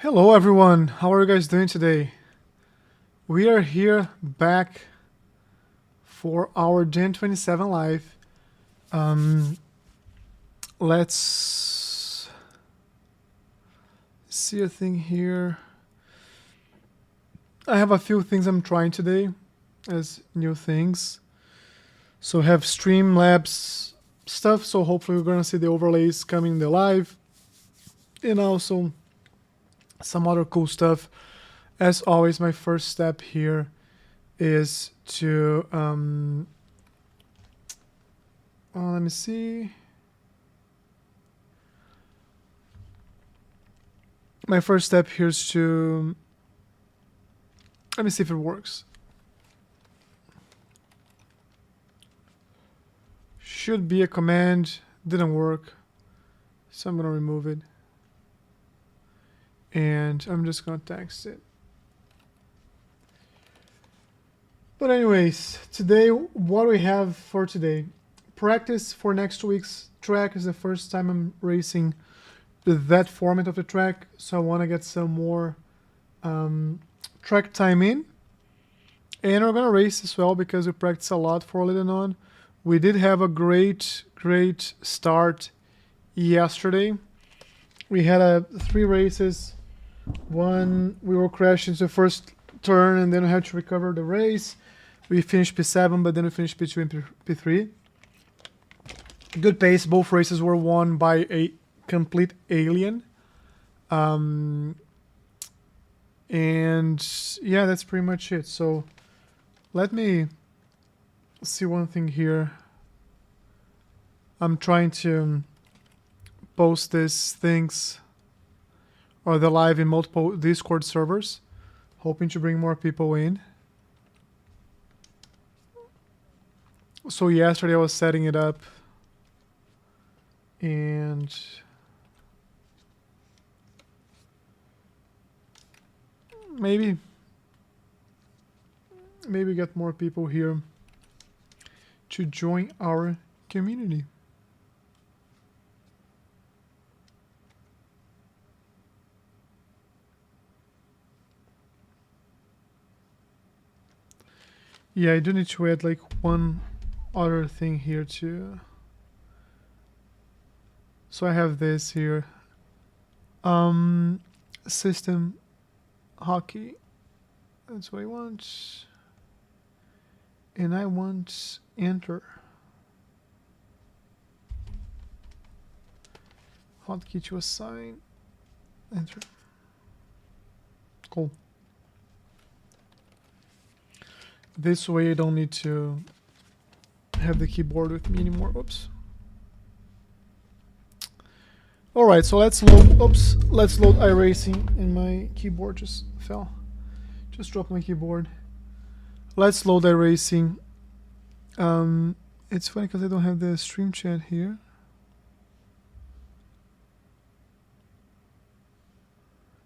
Hello everyone, how are you guys doing today? We are here back for our Gen 27 live. Let's see a thing here. I have a few things I'm trying today as new things. So I have Streamlabs stuff, so hopefully we're gonna see the overlays coming in the live. And also some other cool stuff. As always, my first step here is to let me see. My first step here is to let me see if it works. Should be a command, didn't work, so I'm gonna remove it, and I'm just gonna text it. But anyways, today, what we have for today, practice for next week's track is the first time I'm racing that format of the track, so I want to get some more track time in. And we're gonna race as well because we practice a lot for Lédenon. We did have a great start yesterday. We had 3 races. One, we were crashed into the first turn and then we had to recover the race. We finished P7, but then we finished P2 and P3. Good pace. Both races were won by a complete alien. And yeah, that's pretty much it. So let me see one thing here. I'm trying to post these things or the live in multiple Discord servers, hoping to bring more people in. So yesterday I was setting it up and maybe get more people here to join our community. Yeah, I do need to add like one other thing here too. So I have this here. System hockey. That's what I want. And I want enter. Hotkey to assign. Enter. Cool. This way I don't need to have the keyboard with me anymore. Oops. Alright, so let's load iRacing, and my keyboard just fell. Just dropped my keyboard. Let's load iRacing. It's funny because I don't have the stream chat here.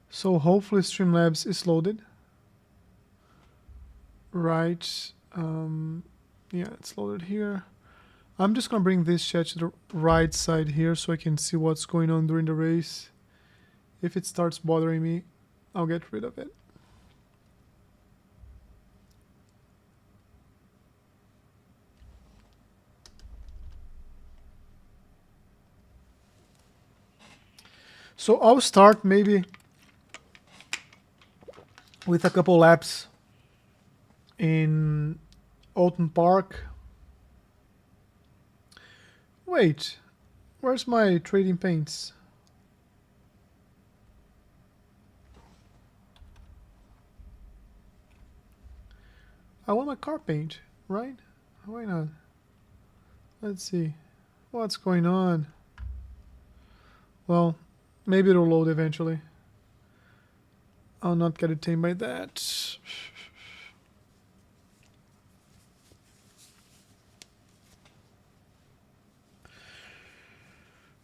So hopefully Streamlabs is loaded. Right. Yeah, it's loaded here. I'm just gonna bring this chat to the right side here so I can see what's going on during the race. If it starts bothering me, I'll get rid of it. So I'll start maybe with a couple laps in Oulton Park. Wait, where's my trading paints? I want my car paint, right? Why not? Let's see. What's going on? Well, maybe it'll load eventually. I'll not get detained by that.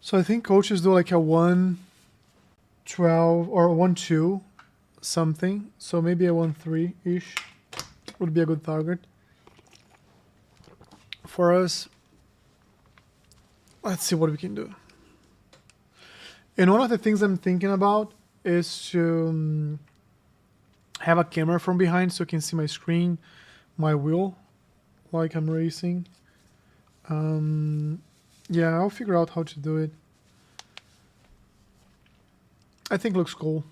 So I think coaches do like a 1-12 or 1-2 something. So maybe a 1-3-ish would be a good target for us. Let's see what we can do. And one of the things I'm thinking about is to have a camera from behind so you can see my screen, my wheel, like I'm racing. Yeah, I'll figure out how to do it. I think it looks cool.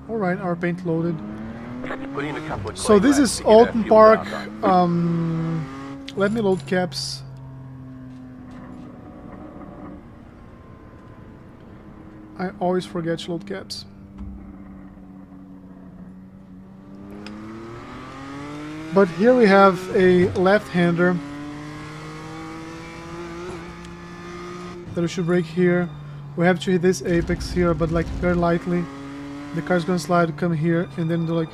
Alright, our paint loaded. So this is Oulton Park. Let me load caps. I always forget to load caps. But here we have a left-hander that we should brake here. We have to hit this apex here, but like very lightly. The car's gonna slide, come here, and then do like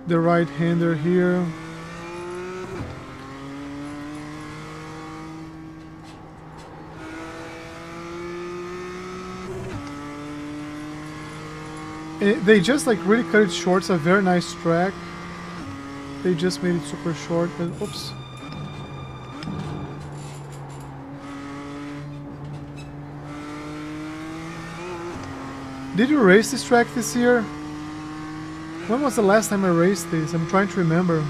the right-hander here. They just like really cut it short. It's a very nice track. They just made it super short. And oops. Did you race this track this year? When was the last time I raced this? I'm trying to remember.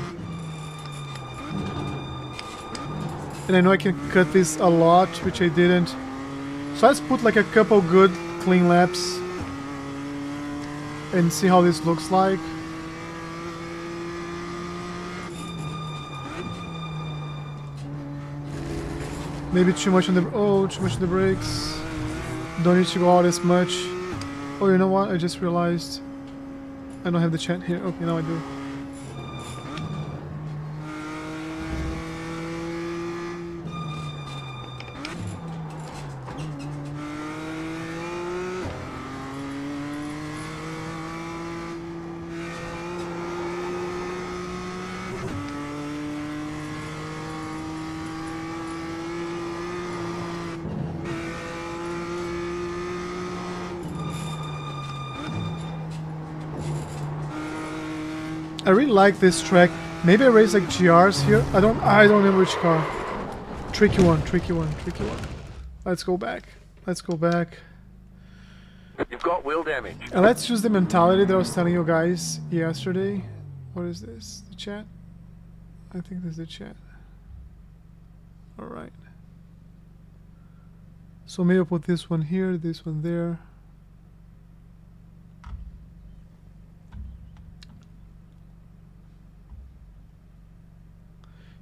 And I know I can cut this a lot, which I didn't. So let's put like a couple good clean laps and see how this looks like. Maybe too much on the too much on the brakes. Don't need to go out as much. Oh, you know what? I just realized I don't have the chat here. Okay, now I do. I really like this track. Maybe I race like GRs here. I don't remember which car. Tricky one. Let's go back. You've got wheel damage. And let's use the mentality that I was telling you guys yesterday. What is this? The chat? I think this is the chat. Alright. So maybe I'll put this one here, this one there.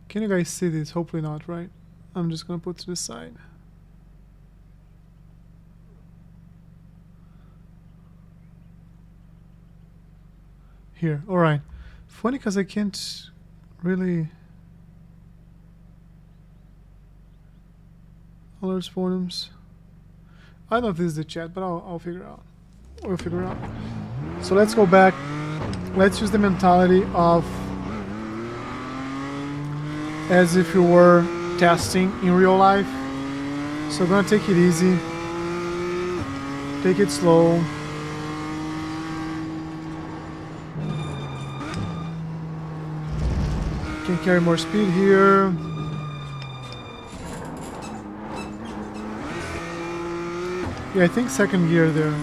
Can you guys see this? Hopefully not, right? I'm just gonna put to the side. Here, alright. Funny because I can't really... Alerts, Podiums. I don't know if this is the chat, but I'll figure it out. We'll figure it out. So let's go back. Let's use the mentality of as if you were testing in real life. So I'm gonna take it easy, take it slow. Can carry more speed here. Yeah, I think second gear there.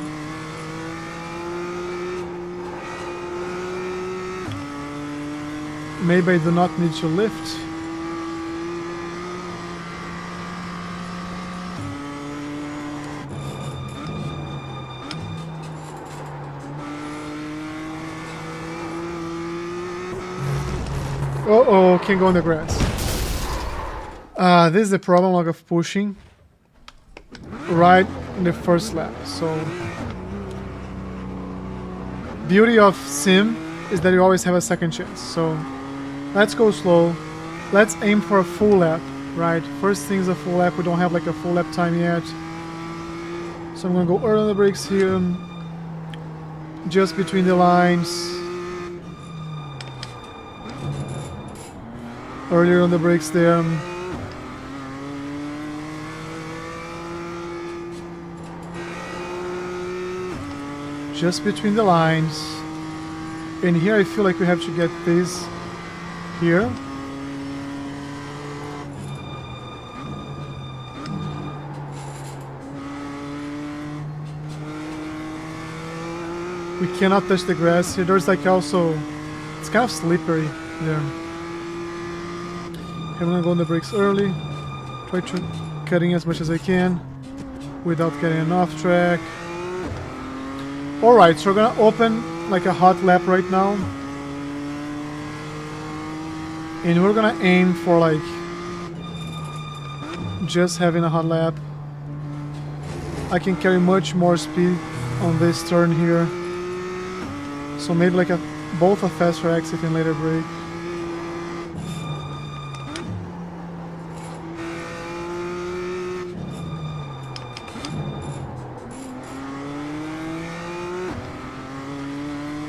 Maybe I do not need to lift. Uh-oh, can't go in the grass. This is the problem like of pushing right in the first lap. So beauty of sim is that you always have a second chance. So let's go slow. Let's aim for a full lap, right? First thing is a full lap. We don't have like a full lap time yet. So I'm gonna go early on the brakes here. Just between the lines. Earlier on the brakes there. Just between the lines. And here I feel like we have to get this here. We cannot touch the grass here. There's like also, it's kind of slippery there. I'm gonna go on the brakes early. Try to cutting as much as I can without getting off track. Alright, so we're gonna open like a hot lap right now. And we're gonna aim for like just having a hot lap. I can carry much more speed on this turn here. So maybe like both a faster exit and later brake.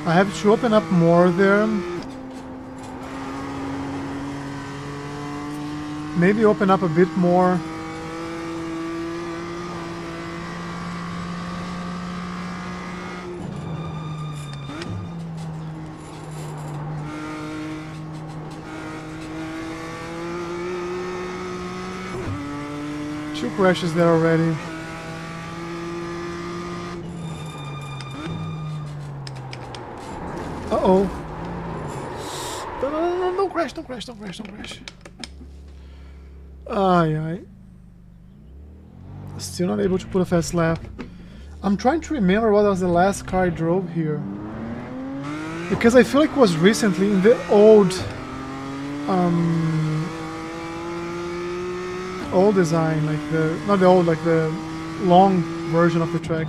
I have to open up more there. Maybe open up a bit more. Two crashes there already. Uh-oh. No, don't crash, don't crash, don't crash, don't crash. Aye. Still not able to put a fast lap. I'm trying to remember what was the last car I drove here. Because I feel like it was recently in the old design, like the, not the old, like the long version of the track.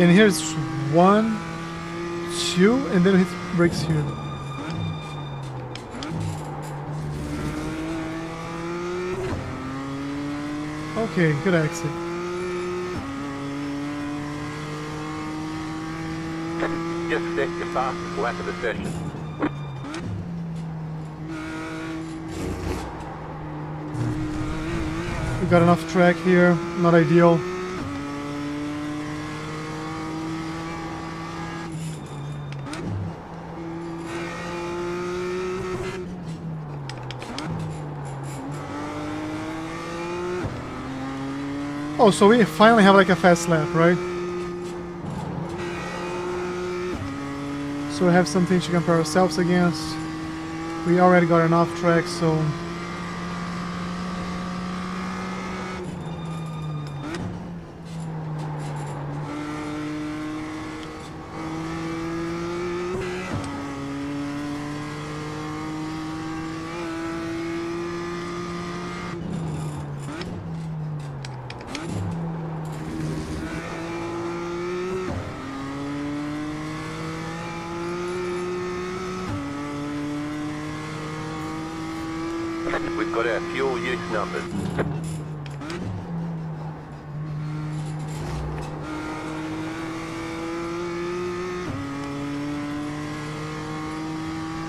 And here's 1, 2, and then it brakes here. Okay, good exit. Just set your fastest lap of the session. We got enough track here, not ideal. Oh, so we finally have like a fast lap, right? So we have something to compare ourselves against. We already got an off track, so... We've got our fuel use numbers.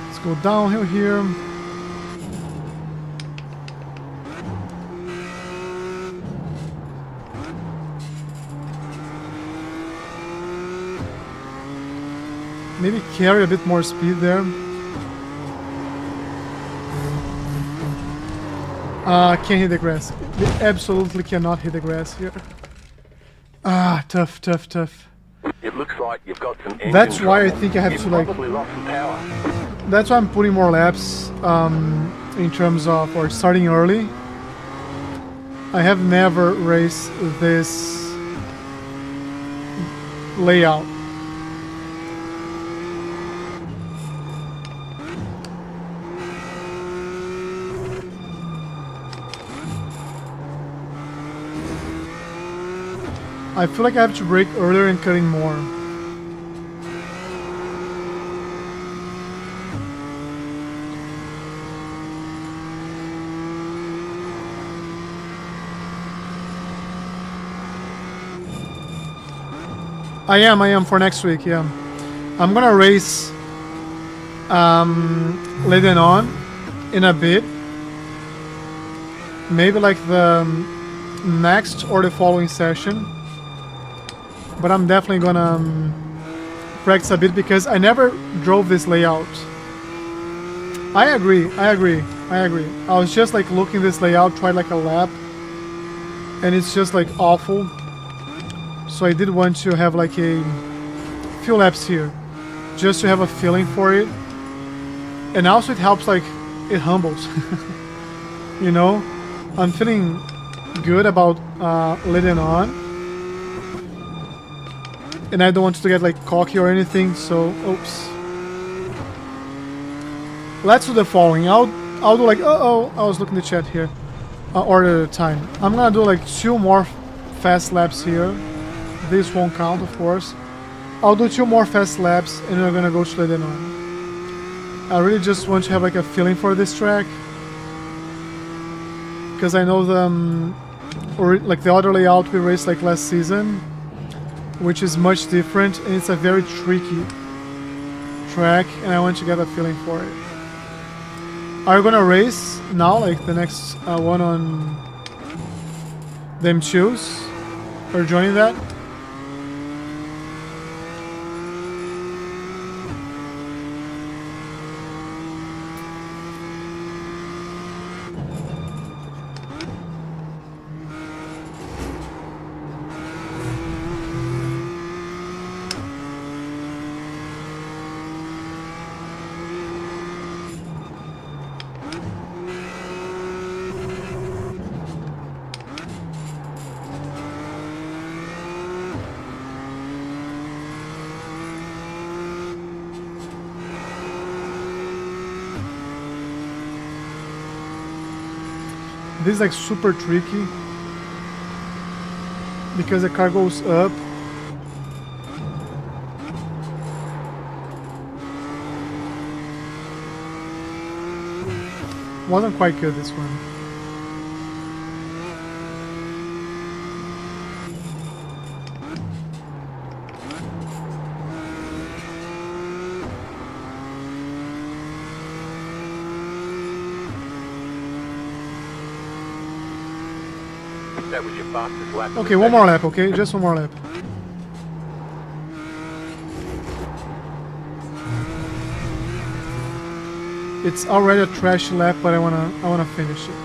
Let's go downhill here. Maybe carry a bit more speed there. Can't hit the grass. We absolutely cannot hit the grass here. Tough. It looks like you've got some engine That's why I trouble. think I have You've to like... probably lost some power. That's why I'm putting more laps in terms of, or starting early. I have never raced this layout. I feel like I have to brake earlier and cut in more. I am for next week, yeah. I'm gonna race Lédenon in a bit. Maybe like the next or the following session. But I'm definitely gonna practice a bit because I never drove this layout. I agree. I was just like looking this layout, tried like a lap, and it's just like awful. So I did want to have like a few laps here, just to have a feeling for it. And also it helps, like, it humbles. You know? I'm feeling good about Lédenon. And I don't want to get like cocky or anything, so oops. Let's do the following. I'll do like I was looking at the chat here. Order the time. I'm gonna do like 2 more fast laps here. This won't count, of course. I'll do 2 more fast laps and then I'm gonna go to Lédenon. I really just want to have like a feeling for this track. Because I know the like the other layout we raced like last season, which is much different, and it's a very tricky track, and I want to get a feeling for it. Are you gonna race now, like the next one on the M2s? Are you joining that? This is like super tricky because the car goes up. Wasn't quite good, this one. That was your fastest lap. Okay, one more lap, okay? Just one more lap. It's already a trash lap, but I wanna finish it.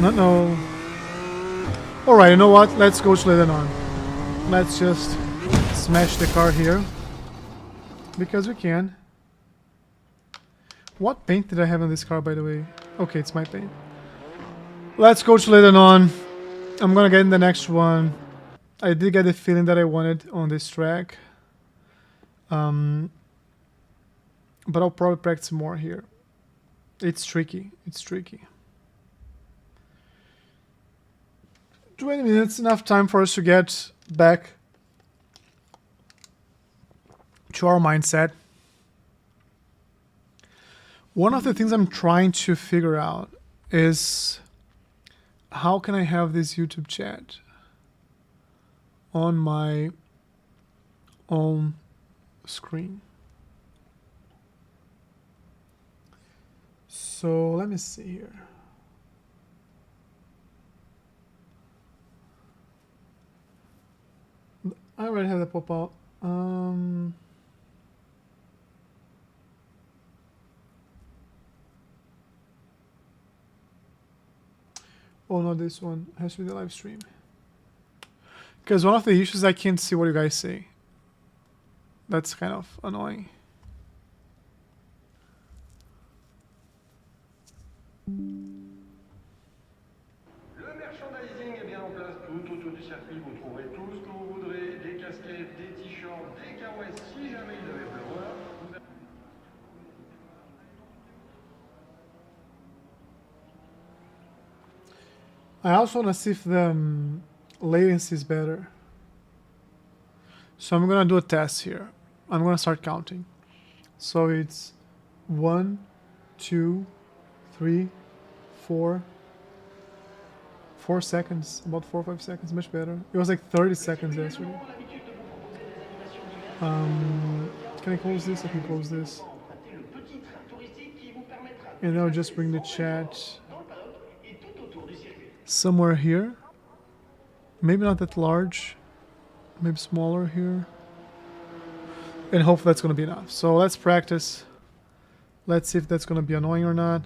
No. Alright, you know what? Let's go to Lédenon. Let's just smash the car here. Because we can. What paint did I have on this car, by the way? Okay, it's my paint. Let's go to Lédenon. I'm gonna get in the next one. I did get the feeling that I wanted on this track. But I'll probably practice more here. It's tricky. It's tricky. 20 minutes, enough time for us to get back to our mindset. One of the things I'm trying to figure out is how can I have this YouTube chat on my own screen. So let me see here. I already have the pop-out. Oh, not this one. It has to be the live stream. Because one of the issues, I can't see what you guys say. That's kind of annoying. Le merchandising est bien en place tout autour du circuit. Vous trouverez tout ce que vous voudrez, des casquettes, des t-shirts, des carouettes, si jamais il devait pleuvoir. I also want to see if the latency is better. So I'm gonna do a test here. I'm gonna start counting. So it's 1, 2, 3, 4, 4 seconds, about 4 or 5 seconds, much better. It was like 30 seconds yesterday. Can I close this? I can close this. And I'll just bring the chat somewhere here. Maybe not that large. Maybe smaller here. And hopefully that's going to be enough. So let's practice. Let's see if that's going to be annoying or not.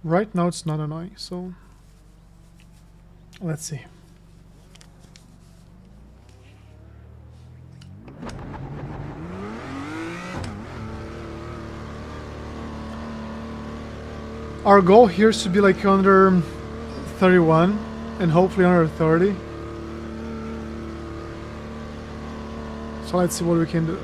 Right now it's not annoying, so let's see. Our goal here is to be like under 31 and hopefully under 30. So let's see what we can do.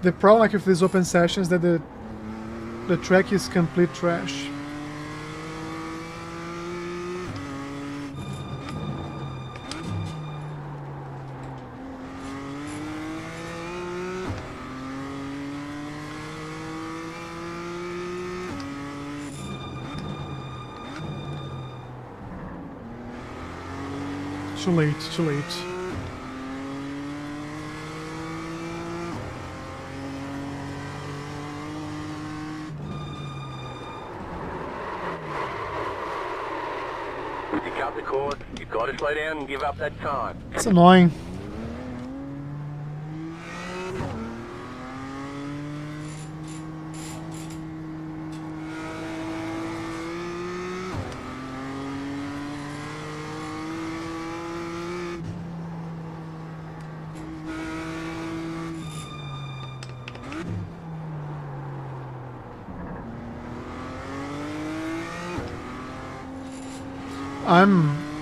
The problem, like, with these open sessions, that the track is complete trash. Too late, too late. You cut the course, you've got to slow down and give up that time. It's annoying.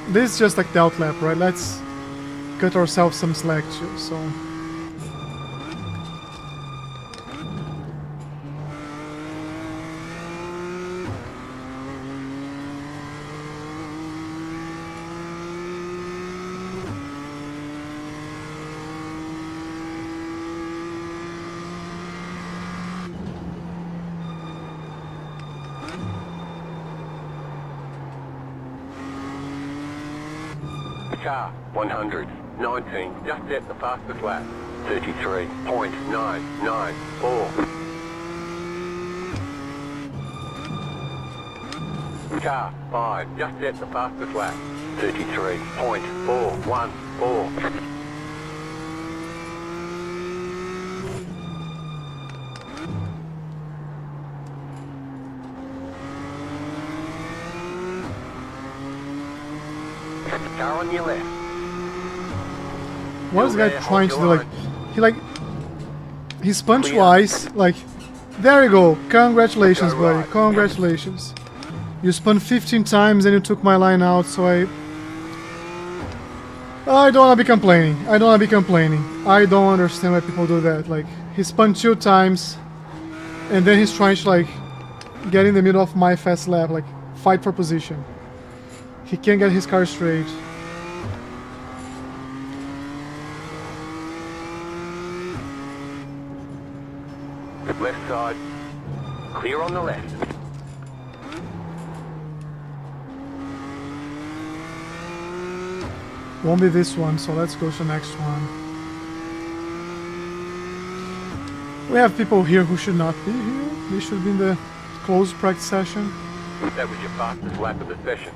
This is just like the outlap, right? Let's cut ourselves some slack too, so. Car 119, just at the fastest lap. 33.994. Car 5, just at the fastest lap. 33.414. Car on your left. What is the guy trying to do? He spun twice. Like, there you go. Congratulations, buddy. Congratulations. You spun 15 times and you took my line out, so I don't want to be complaining. I don't want to be complaining. I don't understand why people do that. Like, he spun 2 times and then he's trying to, like, get in the middle of my fast lap, like, fight for position. He can't get his car straight. Left side. Clear on the left. Won't be this one, so let's go to the next one. We have people here who should not be here. They should be in the closed practice session. That was your fastest lap of the session.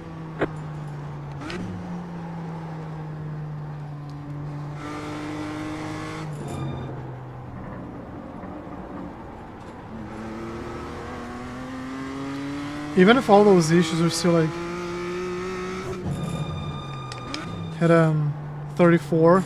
Even if all those issues are still like at 34.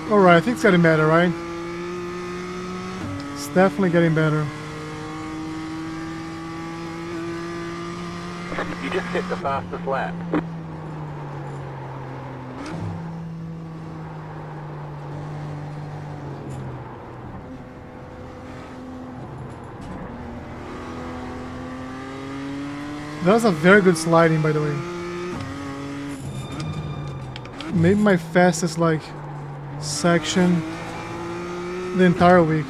Alright, I think it's getting better, right? It's definitely getting better. You just hit the fastest lap. That was a very good sliding, by the way. Maybe my fastest, like, section the entire week.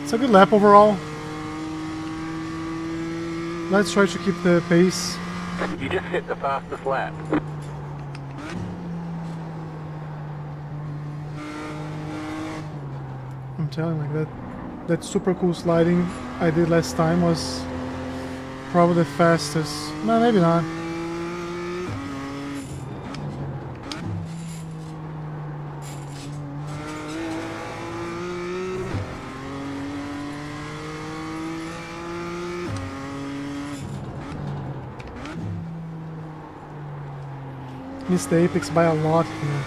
It's a good lap overall. Let's try to keep the pace. You just hit the fastest lap. I'm telling you, like that super cool sliding I did last time was probably the fastest. No, maybe not. Missed the apex by a lot here.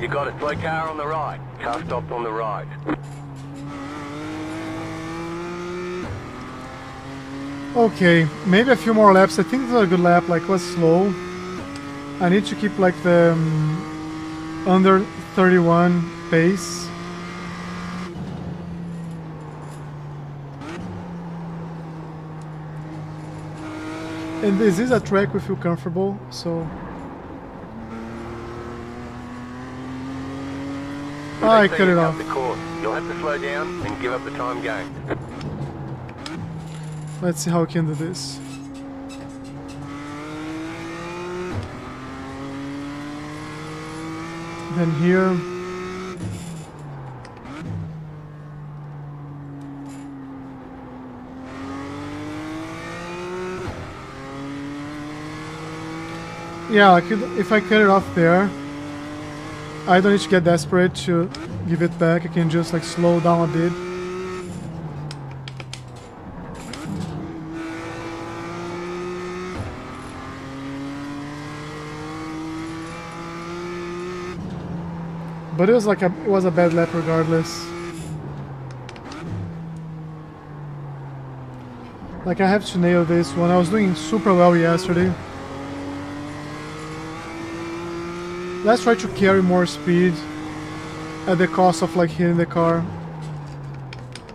You got a slow car on the right. Car stopped on the right. Okay, maybe a few more laps. I think this was a good lap, like was slow. I need to keep like the under 31 pace. And this is a track we feel comfortable, so I cut it off. The course. You'll have to slow down and give up the time gain. Let's see how we can do this. Then here. Yeah, like if I cut it off there, I don't need to get desperate to give it back. I can just like slow down a bit. But it was like it was a bad lap regardless. Like I have to nail this one. I was doing super well yesterday. Let's try to carry more speed at the cost of like hitting the car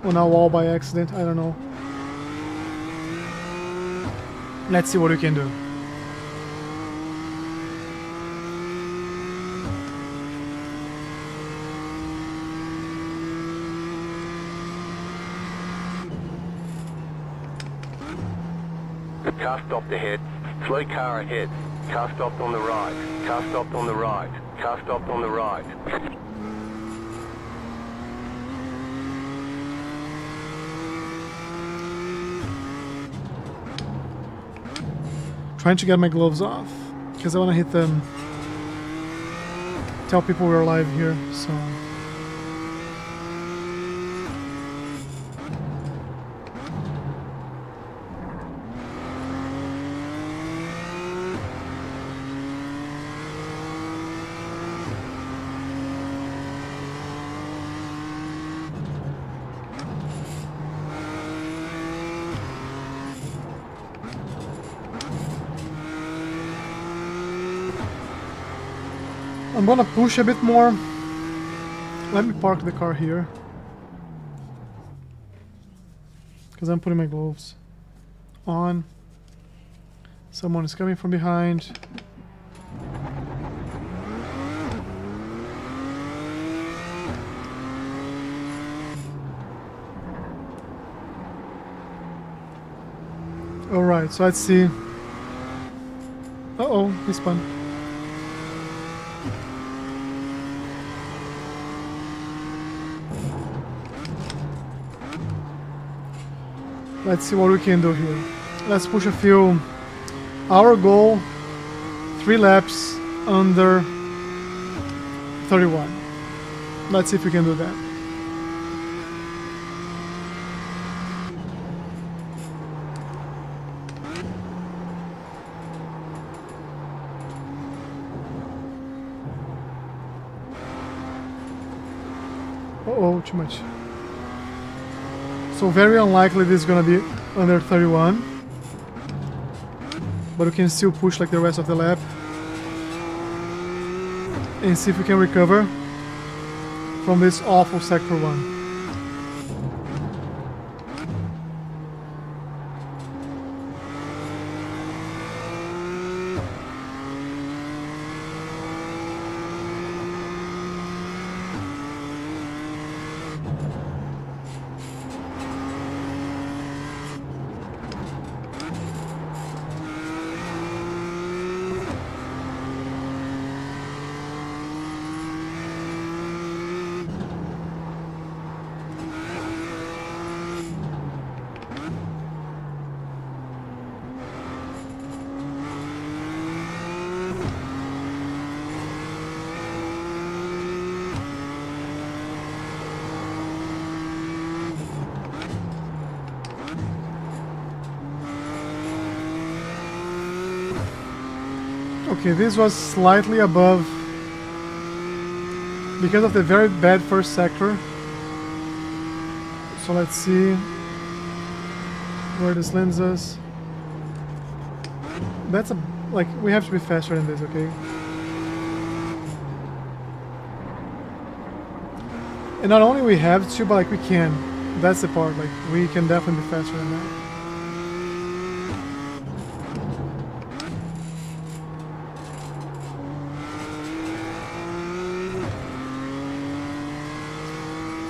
on a wall by accident. I don't know. Let's see what we can do. Car stopped ahead. Slow car ahead. Car stopped on the right. Car stopped on the right. Car stopped on the right. Trying to get my gloves off because I want to hit them. Tell people we're live here. So. I'm gonna push a bit more. Let me park the car here. Because I'm putting my gloves on. Someone is coming from behind. Alright, so let's see. Uh-oh, he spun. Let's see what we can do here. Let's push a few. Our goal, 3 laps under 31. Let's see if we can do that. Uh-oh, too much. So very unlikely this is gonna be under 31, but we can still push like the rest of the lap and see if we can recover from this awful sector 1. Okay, this was slightly above because of the very bad first sector. So let's see where this lands us. That's like, we have to be faster than this, okay? And not only we have to, but like we can. That's the part, like we can definitely be faster than that.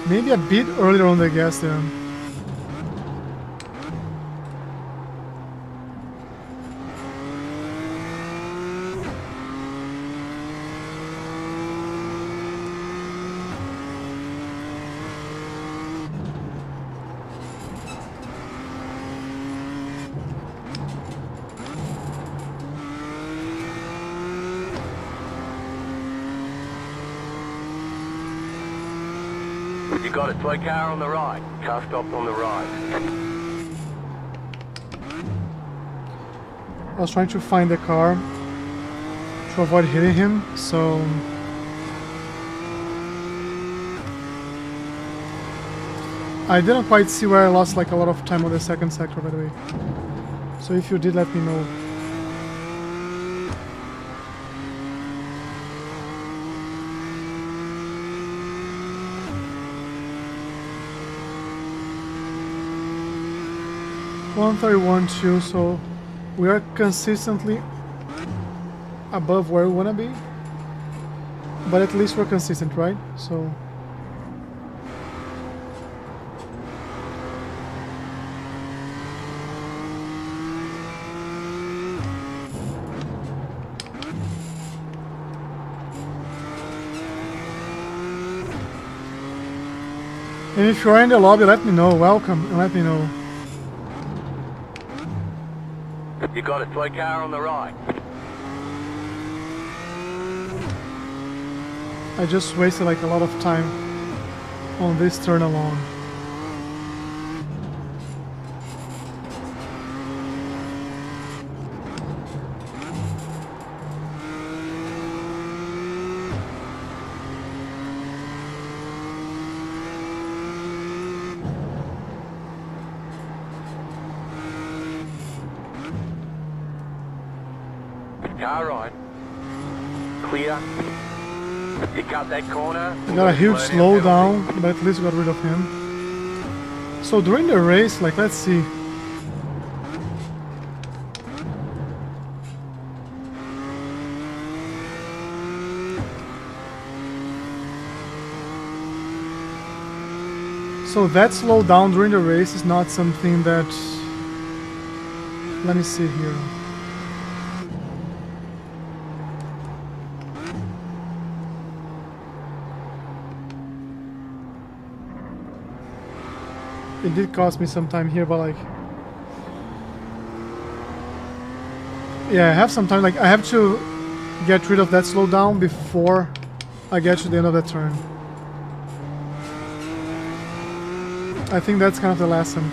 Maybe a bit earlier on the gas there. You got it, slow car on the right. Car stopped on the right. I was trying to find the car to avoid hitting him, so I didn't quite see where I lost like a lot of time on the second sector, by the way. So if you did, let me know. .131.2, so we are consistently above where we want to be, but at least we're consistent, right? So and if you're in the lobby, let me know. Welcome, and let me know. You got Got a slow car on the right. I just wasted like a lot of time on this turn alone. Car right. Clear. You cut that corner. I got a huge slowdown, but at least got rid of him. So during the race, like, let's see. So that slowdown during the race is not something that... Let me see here. It did cost me some time here, but like... Yeah, I have some time, like I have to get rid of that slowdown before I get to the end of the turn. I think that's kind of the lesson.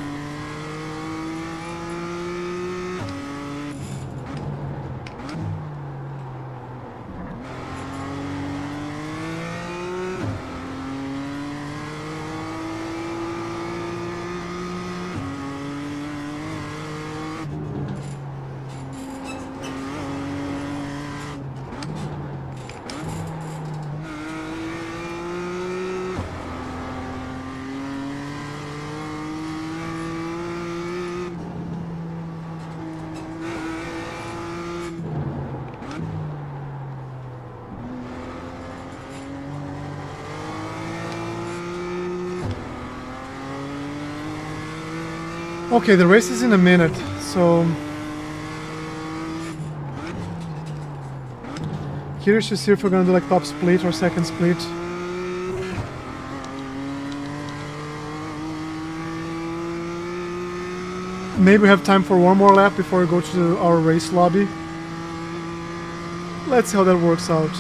Okay, the race is in a minute, so... Curious to see if we're gonna do like top split or second split. Maybe we have time for one more lap before we go to our race lobby. Let's see how that works out.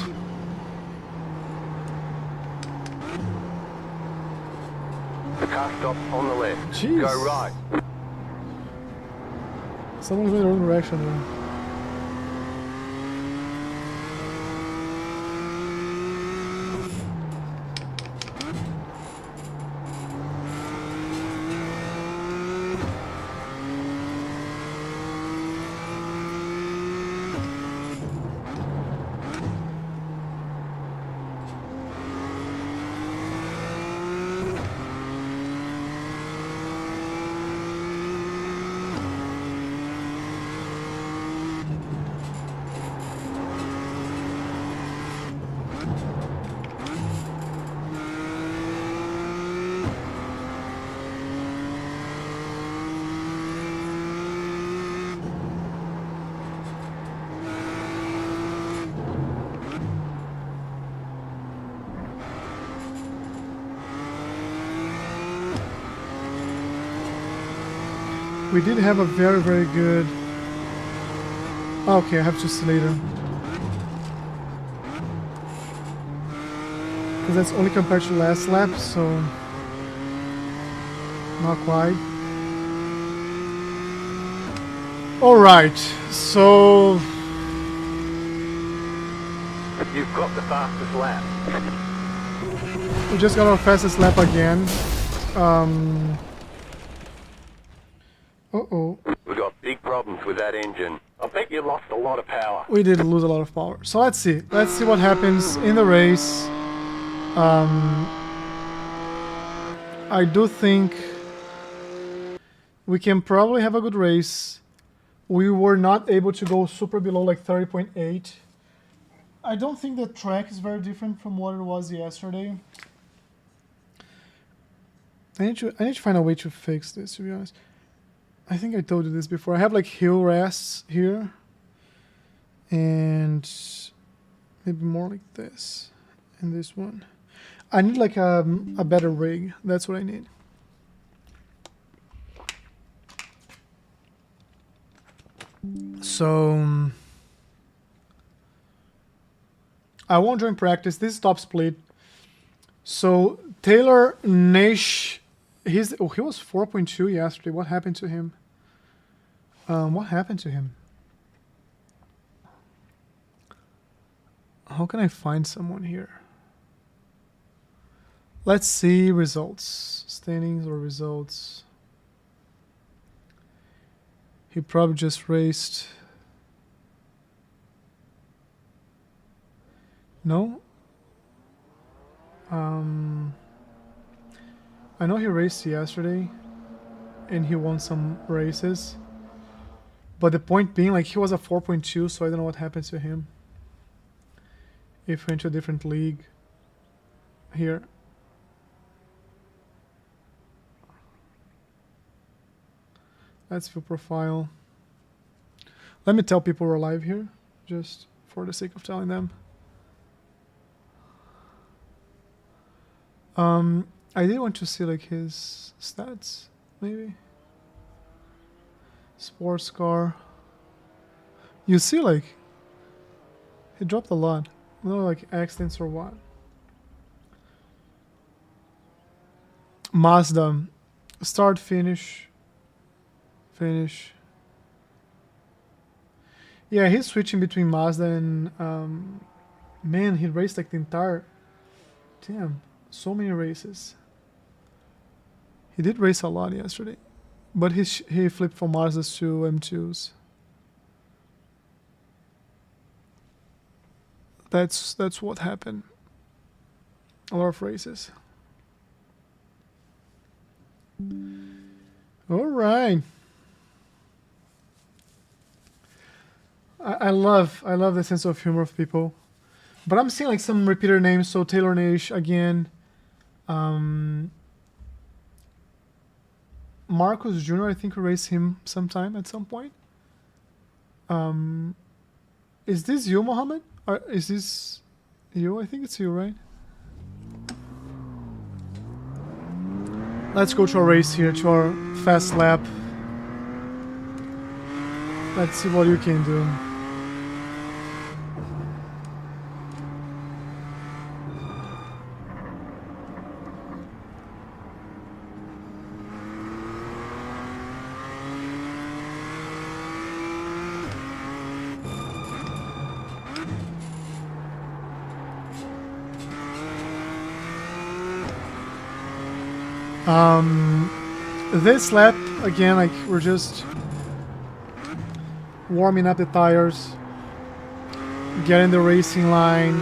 The car stop on the left. Jeez. Go right. Someone's in the wrong direction there. We did have a very, very good... Okay, I have to see later. Because that's only compared to last lap, so... Not quite. Alright, so... You've got the fastest lap. We just got our fastest lap again. Uh-oh. We got big problems with that engine. I bet you lost a lot of power. We did lose a lot of power. So let's see. Let's see what happens in the race. I do think we can probably have a good race. We were not able to go super below like 30.8. I don't think the track is very different from what it was yesterday. I need to find a way to fix this, to be honest. I think I told you this before. I have like hill rests here. And maybe more like this. And this one. I need like a better rig. That's what I need. So I won't join practice. This is top split. So Taylor Nash, he was 4.2 yesterday. What happened to him? What happened to him? How can I find someone here? Let's see results. Standings or results. He probably just raced. No? I know he raced yesterday and he won some races. But the point being, like, he was a 4.2, so I don't know what happened to him. If he went to a different league. Here. Let's view profile. Let me tell people we're live here, just for the sake of telling them. I did want to see like his stats, maybe. Sports car. You see, like, he dropped a lot. I don't know, like accidents or what. Mazda, start, finish. Finish. Yeah, he's switching between Mazda and man, he raced like the entire. Damn, so many races. He did race a lot yesterday, but he flipped from Mazdas to M2s. That's what happened. A lot of races. All right. I love the sense of humor of people, but I'm seeing like some repeater names. So Taylor Nash again, Marcus Jr. I think we race him sometime at some point. Is this you, Mohammed? Or is this you? I think it's you, right? Let's go to our race here, to our fast lap. Let's see what you can do. This lap, again, like we're just warming up the tires, getting the racing line.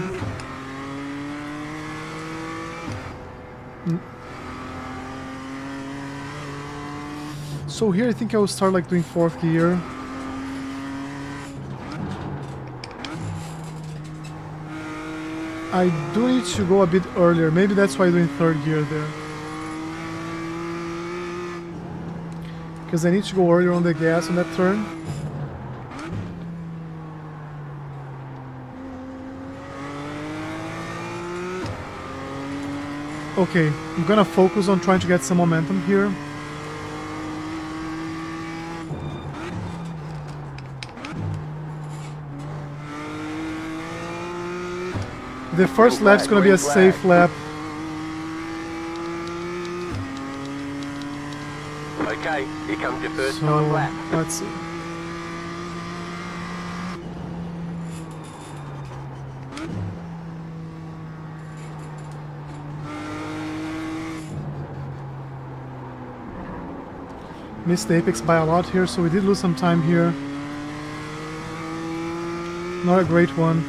So here I think I will start like doing 4th gear. I do need to go a bit earlier, maybe that's why I'm doing 3rd gear there. Because I need to go earlier on the gas on that turn. Okay, I'm gonna focus on trying to get some momentum here. The first lap's gonna be a safe lap. Okay, here comes your first So, time lap. let's see. Missed the apex by a lot here, so we did lose some time here. Not a great one.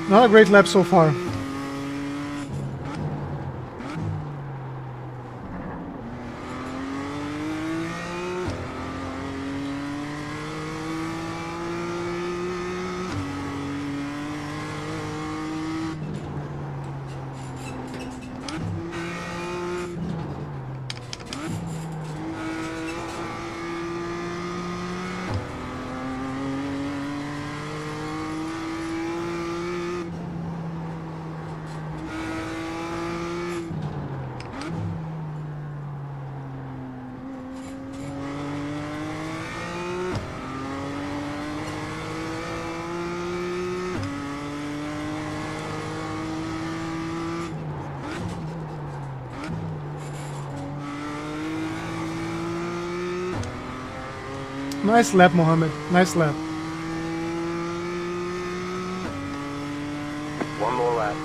Not a great lap so far. Nice lap, Mohammed. Nice lap. One more lap.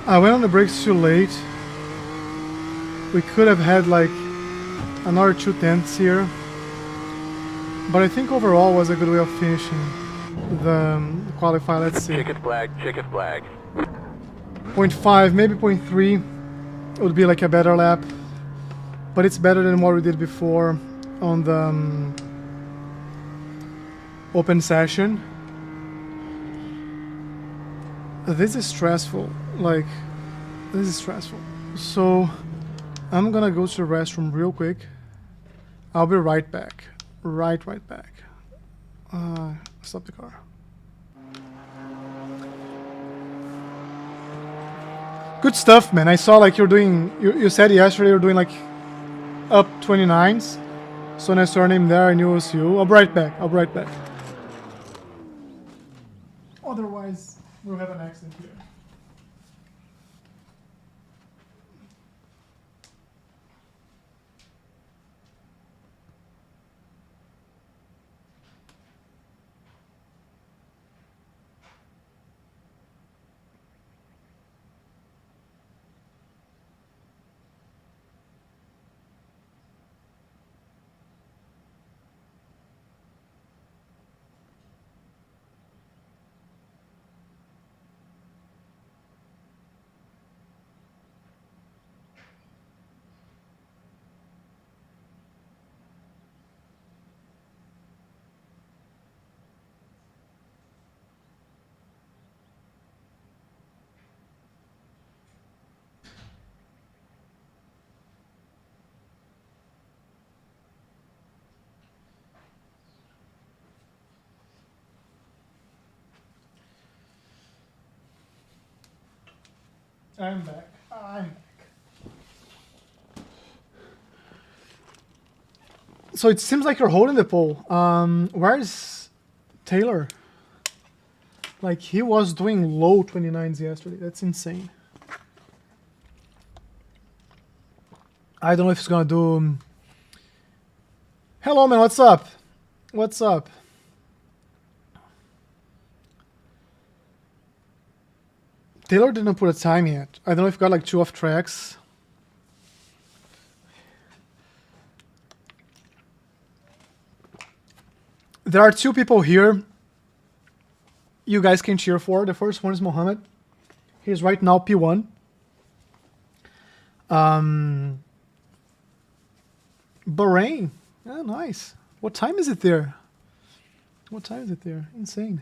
I went on the brakes too late. We could have had like another 2/10 here. But I think overall was a good way of finishing the qualify. Let's see. Checkered flag, checkered flag. 0.5, maybe 0.3 would be like a better lap. But it's better than what we did before on the open session. This is stressful. Like, this is stressful. So, I'm gonna go to the restroom real quick. I'll be right back. Right back. Stop the car. Good stuff, man. I saw like you're doing, you said yesterday you're doing like up 29s. So when I saw your name there, I knew it was you. I'll be right back. I'll be right back. Otherwise, we'll have an accident here. I'm back. I'm back. So it seems like you're holding the pole. Where's Taylor? Like, he was doing low 29s yesterday. That's insane. I don't know if he's gonna do... Hello, man. What's up? What's up? Taylor didn't put a time yet. I don't know if he got like 2 off tracks. There are 2 people here you guys can cheer for. The first one is Mohammed. He's right now P1. Bahrain. Yeah, nice. What time is it there? What time is it there? Insane.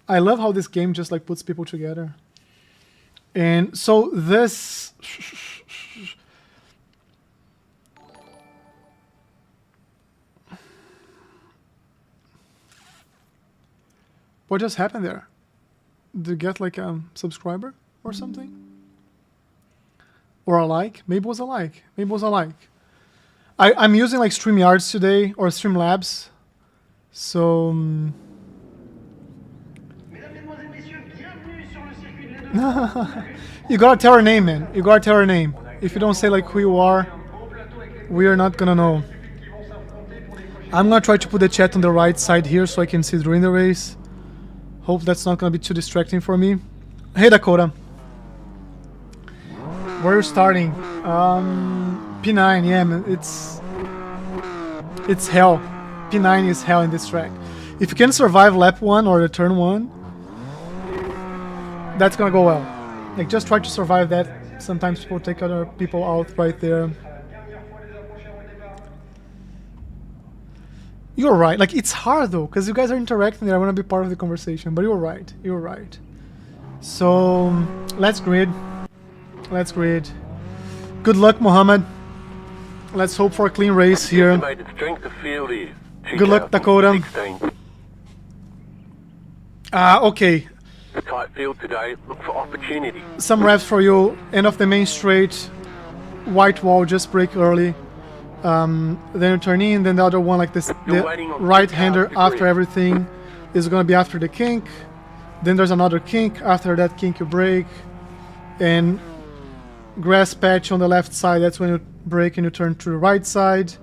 I love how this game just like puts people together. And so this... What just happened there? Did you get like a subscriber or something? Or a like? Maybe it was a like. Maybe it was a like. I'm using like StreamYards today or Streamlabs. So... Mesdames, Mesdemoiselles, Messieurs, bienvenue sur le circuit de You gotta tell her name, man. You gotta tell her name. If you don't say like who you are, we are not gonna know. I'm gonna try to put the chat on the right side here so I can see during the race. Hope that's not gonna be too distracting for me. Hey Dakota. Where are you starting? P9, yeah, man, it's hell. P9 is hell in this track. If you can survive lap 1 or the turn 1, that's gonna go well. Like, just try to survive that. Sometimes people take other people out right there. You're right. Like, it's hard though, because you guys are interacting there. I want to be part of the conversation. But you're right. You're right. So, let's grid. Let's grid. Good luck, Mohammed. Let's hope for a clean race here. Estimated strength of field is Good luck, Dakota. 2016. Okay. The tight field today. Look for opportunity. Some reps for you. End of the main straight. White wall, just brake early. Then you turn in, then the other one like this. The right-hander after everything is going to be after the kink. Then there's another kink. After that kink you brake. And grass patch on the left side, that's when you brake and you turn to the right side.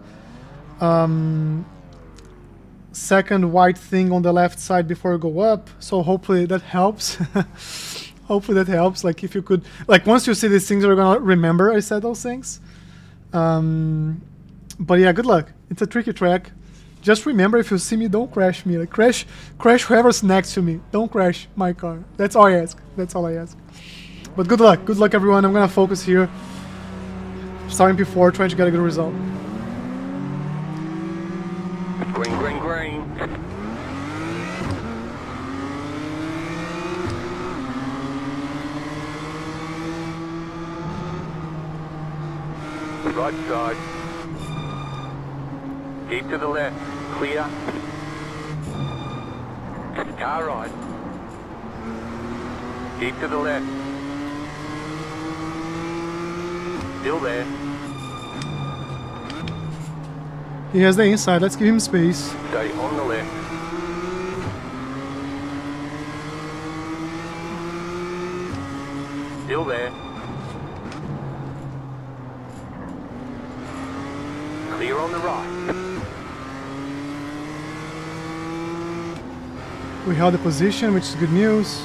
Second white thing on the left side before you go up. So hopefully that helps. Hopefully that helps. Like if you could, like once you see these things, you're gonna remember I said those things. But yeah, good luck. It's a tricky track. Just remember, if you see me, don't crash me. Like crash whoever's next to me. Don't crash my car. That's all I ask. That's all I ask. But good luck. Good luck, everyone. I'm gonna focus here. Starting P4, trying to get a good result. Green, green, green. Right side. Keep to the left. Clear. Car right. Keep to the left. Still there. He has the inside. Let's give him space. Stay on the left. Still there. Clear on the right. We held the position, which is good news.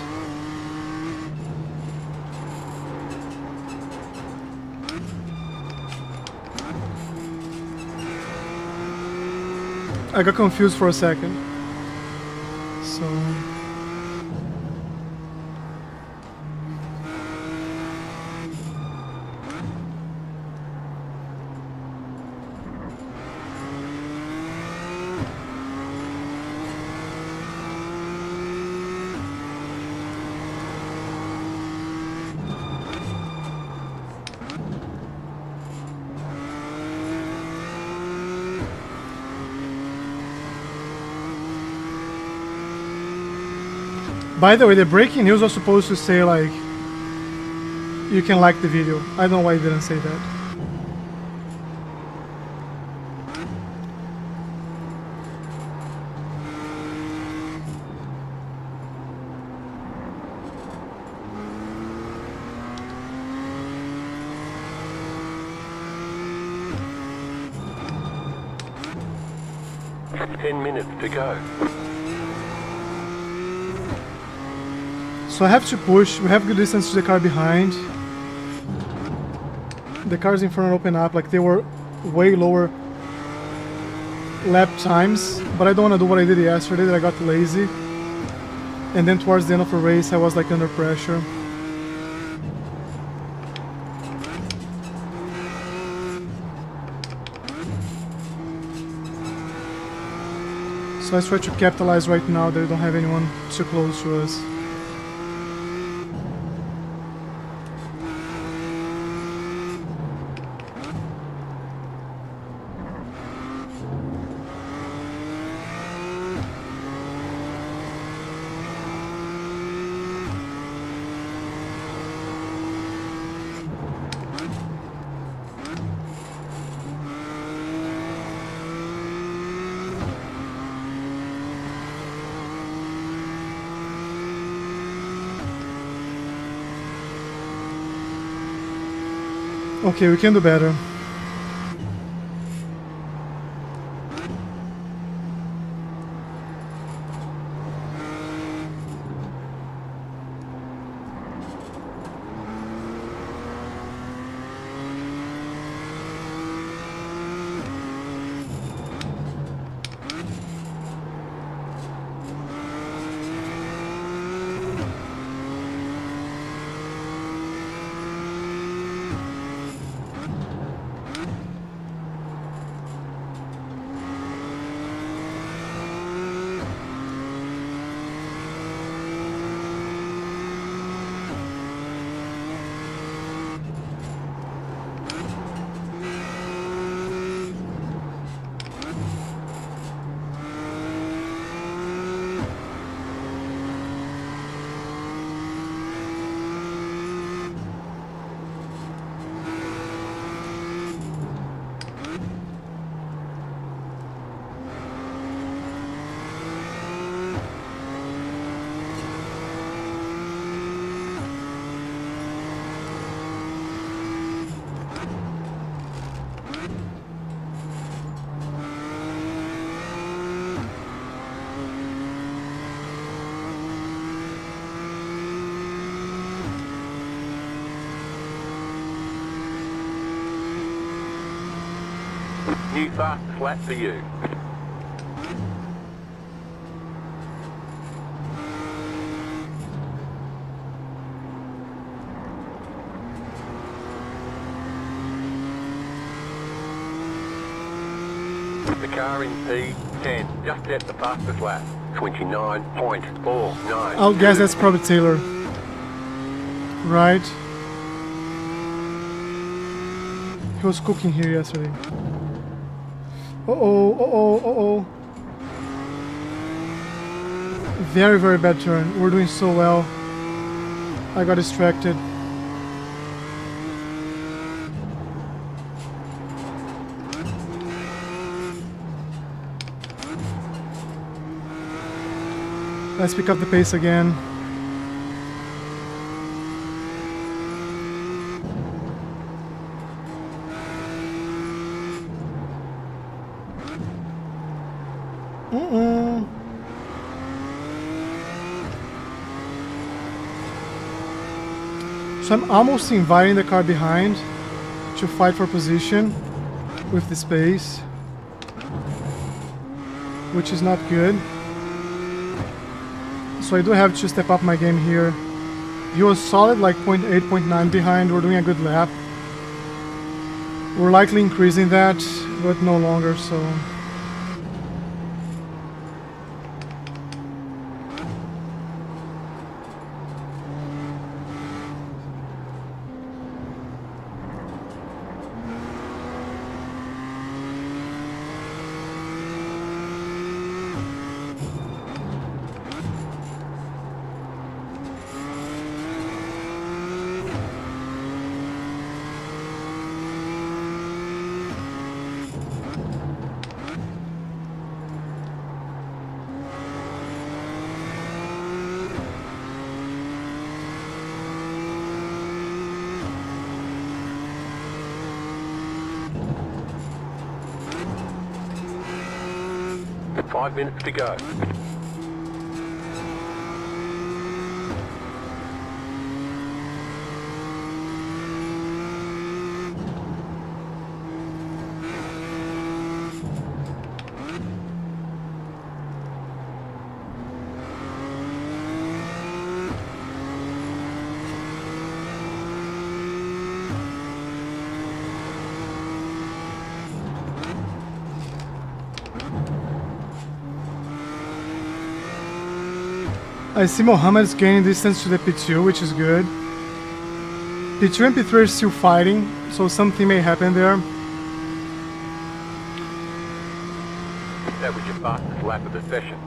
I got confused for a second. So... By the way, the breaking news was supposed to say like, you can like the video. I don't know why it didn't say that. Ten minutes to go. So I have to push. We have good distance to the car behind. The cars in front open up, like they were way lower lap times, but I don't want to do what I did yesterday, that I got lazy. And then towards the end of the race, I was like under pressure. So I try to capitalize right now that we don't have anyone too close to us. Okay, we can do better. New fastest lap for you. The car in P10 just at the fastest lap. 29.49. I'll guess that's probably Taylor. Right? He was cooking here yesterday. Uh-oh, uh-oh, uh-oh. Very, very bad turn. We're doing so well. I got distracted. Let's pick up the pace again. So I'm almost inviting the car behind to fight for position with the space, which is not good. So I do have to step up my game here. He was solid, like 0.8, 0.9 behind. We're doing a good lap. We're likely increasing that, but no longer, so... Five minutes to go. I see Mohammed is gaining distance to the P2, which is good. P2 and P3 are still fighting, so something may happen there. That was your fastest lap of the session.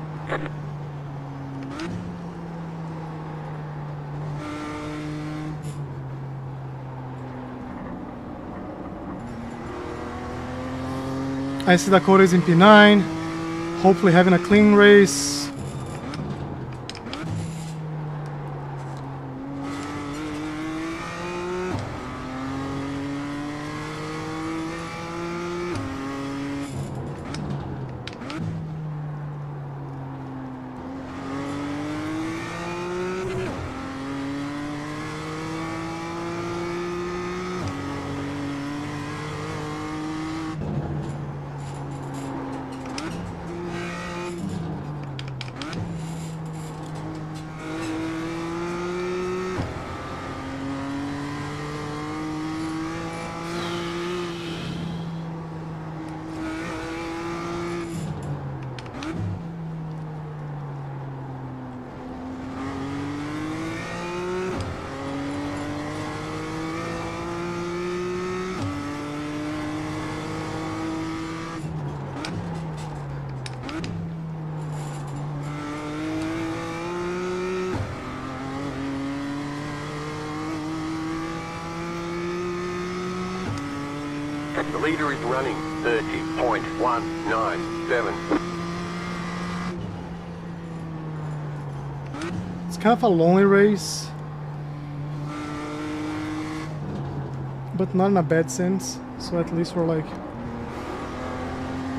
I see Dakota is in P9, hopefully having a clean race. The leader is running 30.197. It's kind of a lonely race, but not in a bad sense. So at least we're like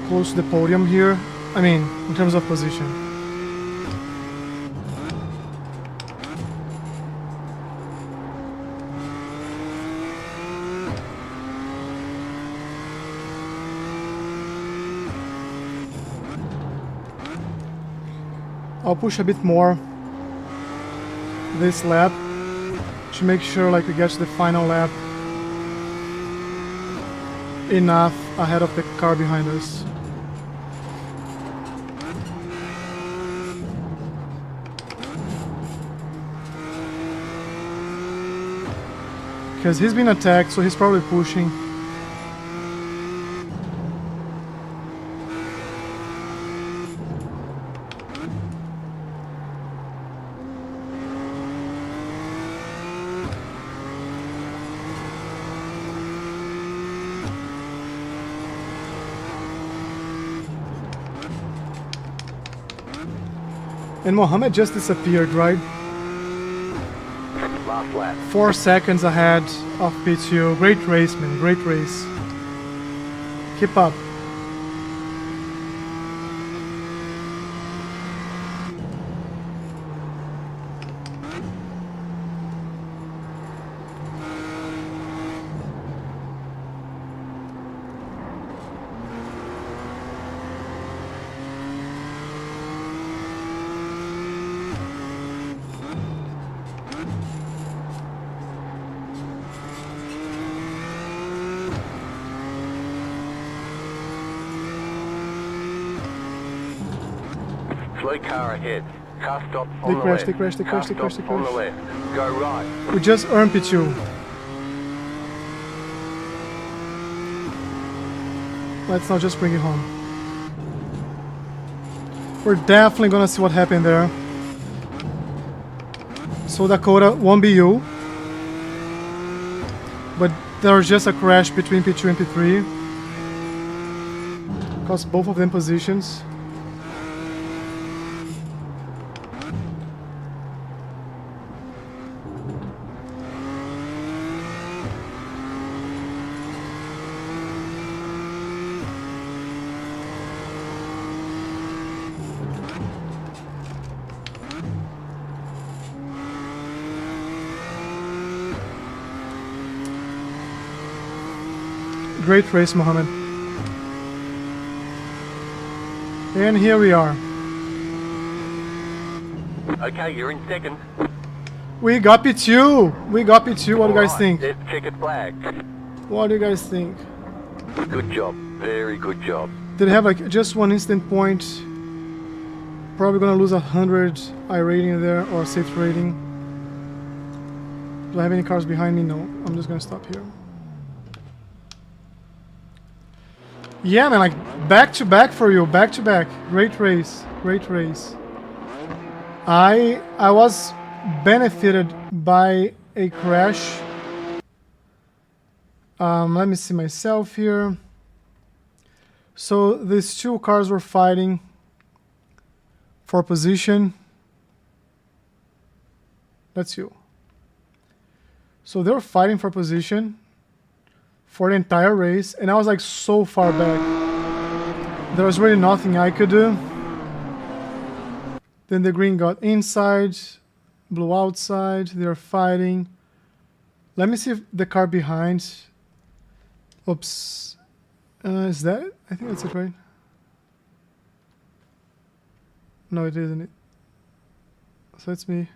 close to the podium here. I mean, in terms of position. I'll push a bit more this lap to make sure like we get to the final lap enough ahead of the car behind us. Because he's been attacked, so he's probably pushing. And Mohammed just disappeared, right? Last lap. 4 seconds ahead of P2. Great race, man. Great race. Keep up. Slow car ahead. Car stop on They the crashed, left. they crashed, they Car crashed, they stop crashed, they on the crashed. left. Go right. We just earned P2. Let's not just bring it home. We're definitely gonna see what happened there. So Dakota won't be you. But there was just a crash between P2 and P3. Cost both of them positions. Great race, Mohammed. And here we are. Okay, you're in second. We got P2! We got P2, what do you guys Alright, think? There's checkered flag. What do you guys think? Good job. Very good job. Did have like just one instant point. Probably gonna lose 100 I rating there, or safety rating. Do I have any cars behind me? No. I'm just gonna stop here. Yeah, man, like back to back for you, back to back. Great race, great race. I was benefited by a crash. Let me see myself here. So these two cars were fighting for position. That's you. So they were fighting for position for the entire race, and I was like so far back. There was really nothing I could do. Then the green got inside, blue outside, they're fighting. Let me see if the car behind. Oops. Is that it? I think that's it, right? No, it isn't it. So it's me.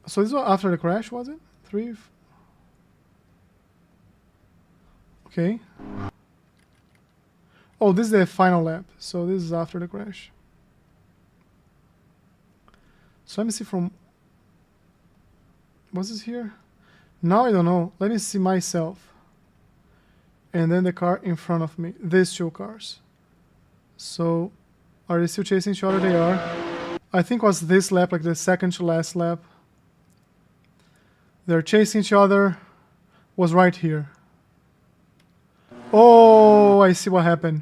So this was after the crash, was it? 3? Okay. Oh, this is the final lap. So this is after the crash. So let me see from... Was this here? Now I don't know. Let me see myself. And then the car in front of me. These two cars. So, are they still chasing each other? They are. I think it was this lap, like the second to last lap. They're chasing each other. Was right here. Oh, I see what happened.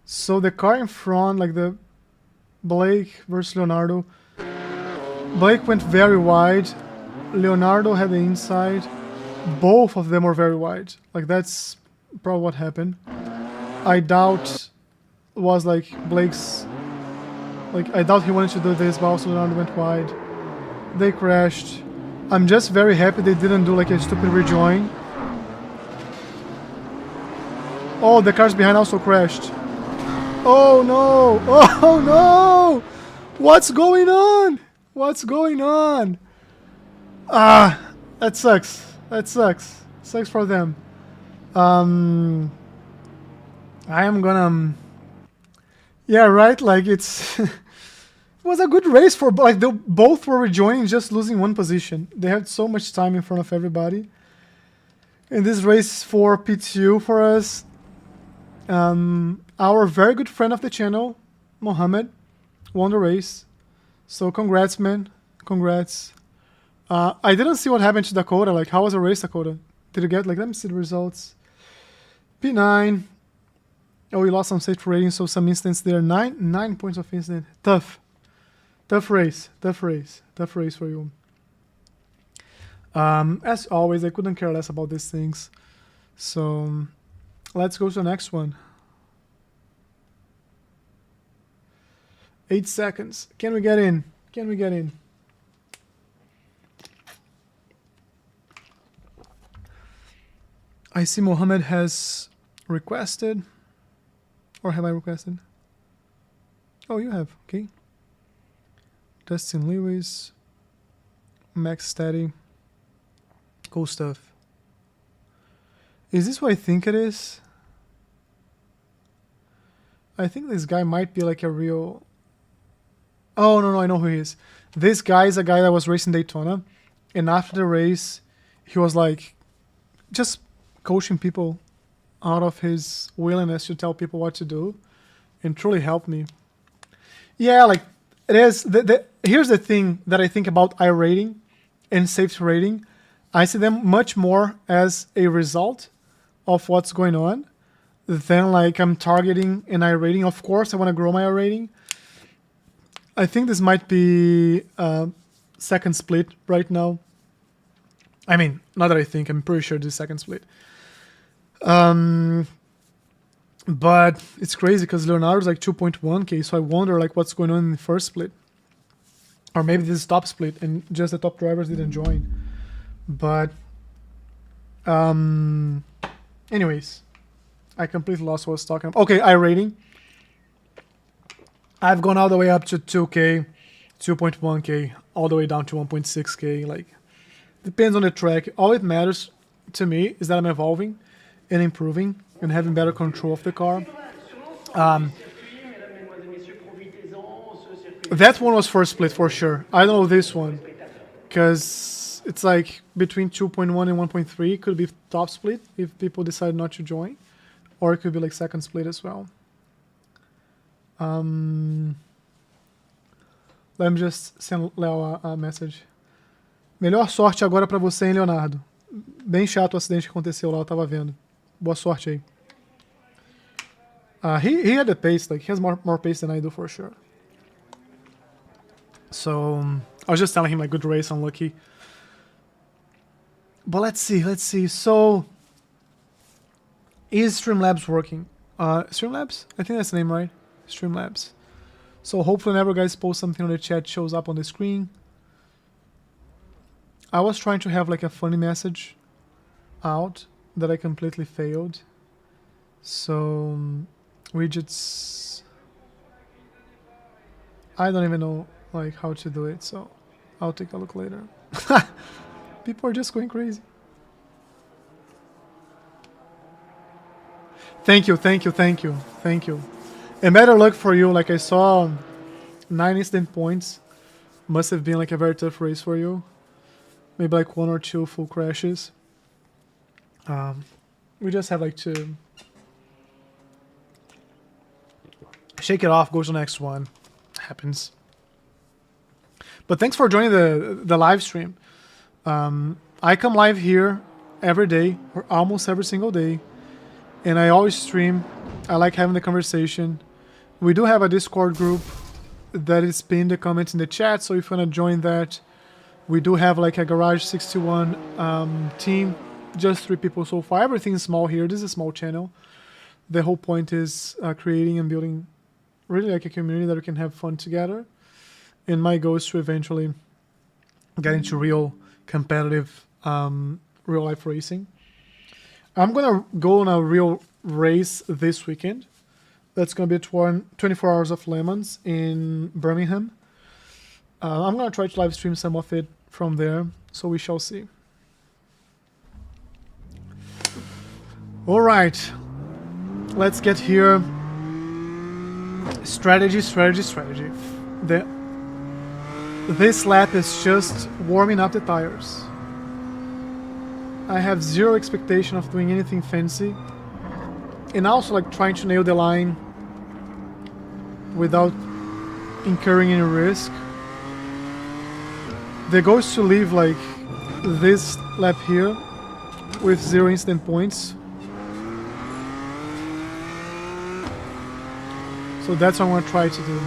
So the car in front, like the Blake versus Leonardo. Blake went very wide. Leonardo had the inside. Both of them were very wide. Like that's probably what happened. I doubt was like Blake's. Like I doubt he wanted to do this, but also Leonardo went wide. They crashed. I'm just very happy they didn't do like a stupid rejoin. Oh, the cars behind also crashed. Oh no! Oh no! What's going on? What's going on? Ah, that sucks. That sucks. Sucks for them. I am gonna. Yeah, right. Like it's. It was a good race for like they both were rejoining, just losing one position. They had so much time in front of everybody. In this race for P2 for us, our very good friend of the channel, Mohammed, won the race. So congrats, man. Congrats. I didn't see what happened to Dakota. Like, how was the race, Dakota? Did you get, like, let me see the results. P9. Oh, you lost some safety rating, so some incidents there. 9 points of incident. Tough. Tough race. Tough race. Tough race for you. As always, I couldn't care less about these things. So, let's go to the next one. 8 seconds. Can we get in? Can we get in? I see Mohammed has requested. Or have I requested? Oh, you have. Okay. Dustin Lewis. Max Steady. Cool stuff. Is this what I think it is? I think this guy might be like a real... Oh, no, I know who he is. This guy is a guy that was racing Daytona. And after the race, he was like just coaching people out of his willingness to tell people what to do. And truly helped me. Yeah, like it is. Here's the thing that I think about iRating and safety rating. I see them much more as a result of what's going on than like I'm targeting an iRating. Of course, I want to grow my iRating. I think this might be second split right now. I mean, not that I think, I'm pretty sure this is second split. But it's crazy because Leonardo's like 2.1k, so I wonder like what's going on in the first split. Or maybe this is top split and just the top drivers didn't join. But anyways, I completely lost what I was talking about. Okay, iRating. I've gone all the way up to 2k, 2.1k, all the way down to 1.6k. Like, depends on the track. All it matters to me is that I'm evolving and improving and having better control of the car. That one was first split for sure. I don't know this one because it's like between 2.1 and 1.3. Could be top split if people decide not to join, or it could be like second split as well. Let me just send Léo a message. Melhor sorte agora pra você, hein, Leonardo. Bem chato o acidente que aconteceu lá, eu tava vendo. Boa sorte aí. He had the pace, like he has more pace than I do for sure. So I was just telling him like good race, unlucky. But let's see. So is Streamlabs working? Streamlabs? I think that's the name, right? Streamlabs. So hopefully whenever guys post something on the chat shows up on the screen. I was trying to have like a funny message out that I completely failed. So widgets, I don't even know like how to do it, so I'll take a look later. People are just going crazy. Thank you. And better luck for you. Like I saw 9 instant points. Must have been like a very tough race for you. Maybe like 1 or 2 full crashes. We just have like to shake it off, go to the next one. Happens. But thanks for joining the live stream. I come live here every day, or almost every single day. and I always stream. I like having the conversation. We do have a Discord group that is pinned the comments in the chat, so if you want to join that, we do have like a Garage 61 team, just 3 people so far. Everything's small here. This is a small channel. The whole point is creating and building really like a community that we can have fun together. And my goal is to eventually get into real competitive real life racing. I'm gonna go on a real race this weekend. That's gonna be 24 Hours of Lemons in Birmingham. I'm gonna try to live stream some of it from there, so we shall see. All right, let's get here. Strategy. This lap is just warming up the tires. I have zero expectation of doing anything fancy, and also like trying to nail the line without incurring any risk. The goal is to leave like this lap here with 0 incident points. So that's what I'm going to try to do.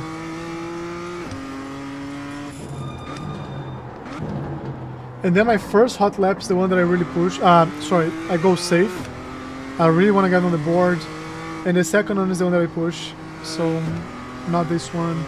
And then my first hot lap is the one that I really push. Sorry, I go safe. I really want to get on the board. And the second one is the one that I push. So, not this one.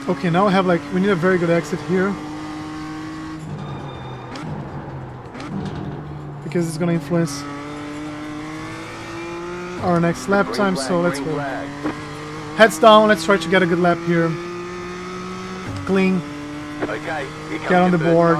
Okay, now I have like, we need a very good exit here. Because it's gonna influence our next lap time, so let's go. Heads down, let's try to get a good lap here. Clean. Okay, Get on the board.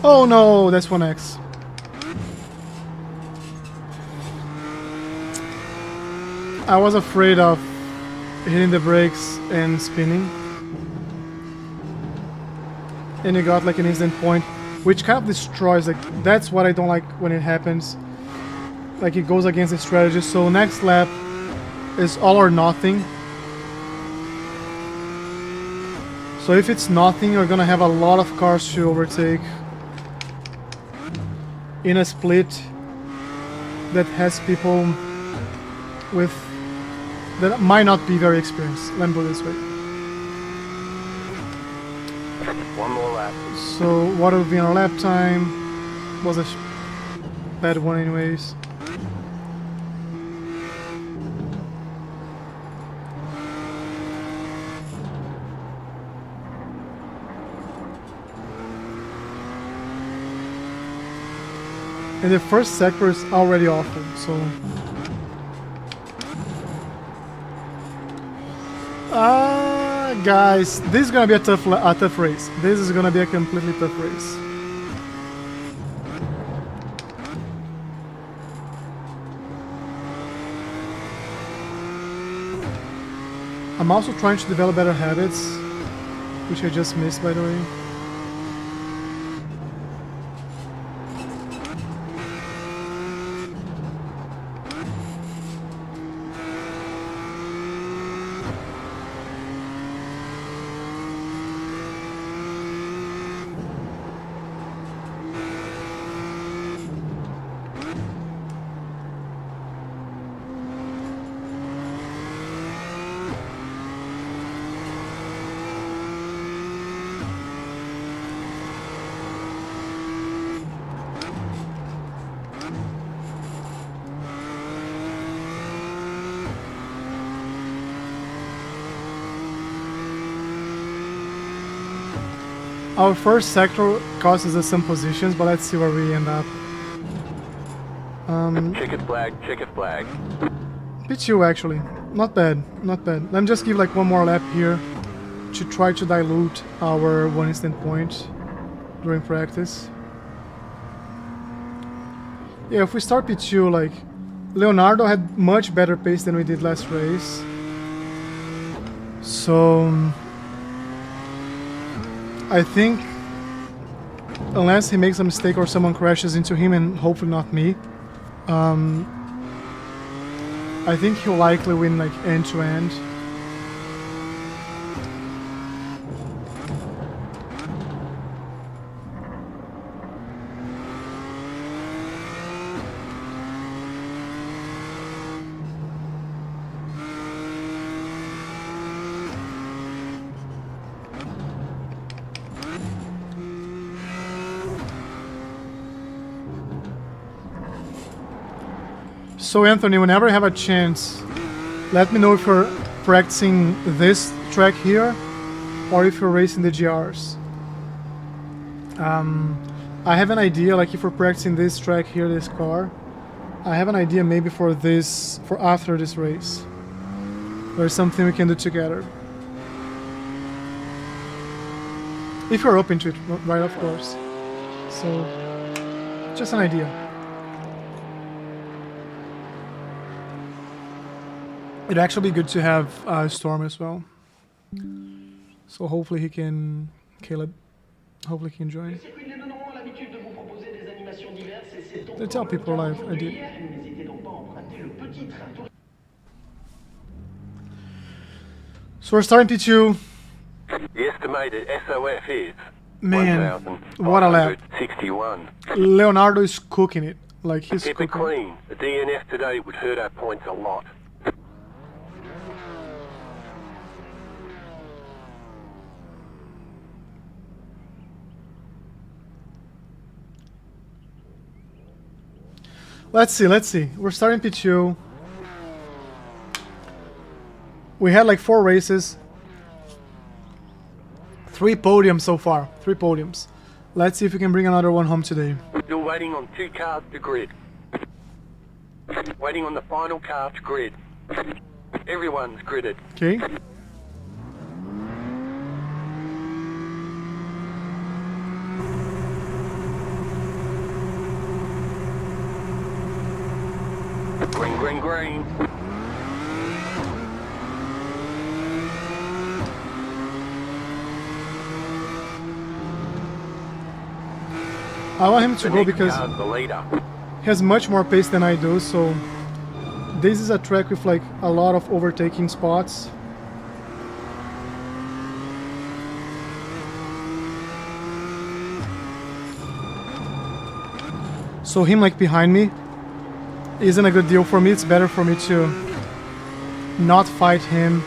Oh no, that's 1x. I was afraid of hitting the brakes and spinning. And it got like an instant point, which kind of destroys, like, that's what I don't like when it happens. Like, it goes against the strategy. So next lap is all or nothing. So if it's nothing, you're gonna have a lot of cars to overtake in a split that has people with that might not be very experienced. Let me put it this way. One more lap. So what would be on our lap time was a bad one anyways. And the first sector is already awful, so... guys, this is gonna be a tough race. This is gonna be a completely tough race. I'm also trying to develop better habits, which I just missed, by the way. Our first sector causes us some positions, but let's see where we end up. Checkered flag, checkered flag. P2 actually, not bad, not bad. Let me just give like one more lap here to try to dilute our one instant point during practice. Yeah, if we start P2, like, Leonardo had much better pace than we did last race. So, I think, unless he makes a mistake or someone crashes into him, and hopefully not me, I think he'll likely win like end to end. So Anthony, whenever you have a chance, let me know if you're practicing this track here or if you're racing the GRs. I have an idea, like if we're practicing this track here, this car, I have an idea maybe for this, for after this race. There's something we can do together. If you're open to it, right, of course. So, just an idea. It'd actually be good to have Storm as well. So hopefully he can, Caleb, hopefully he can join. They tell people live, I did. So we're starting P2. The estimated SOF is Man, what a lap. 1,561. Leonardo is cooking it. Like he's Keep it cooking. clean. The DNF today would hurt our points a lot. Let's see. We're starting P2. We had like 4 races. 3 podiums so far. 3 podiums. Let's see if we can bring another one home today. Still waiting on 2 cars to grid. Waiting on the final car to grid. Everyone's gridded. Okay. Green, green, green. I want him to The go next because car's the leader. he has much more pace than I do, so this is a track with like a lot of overtaking spots. So him like behind me isn't a good deal for me. It's better for me to not fight him.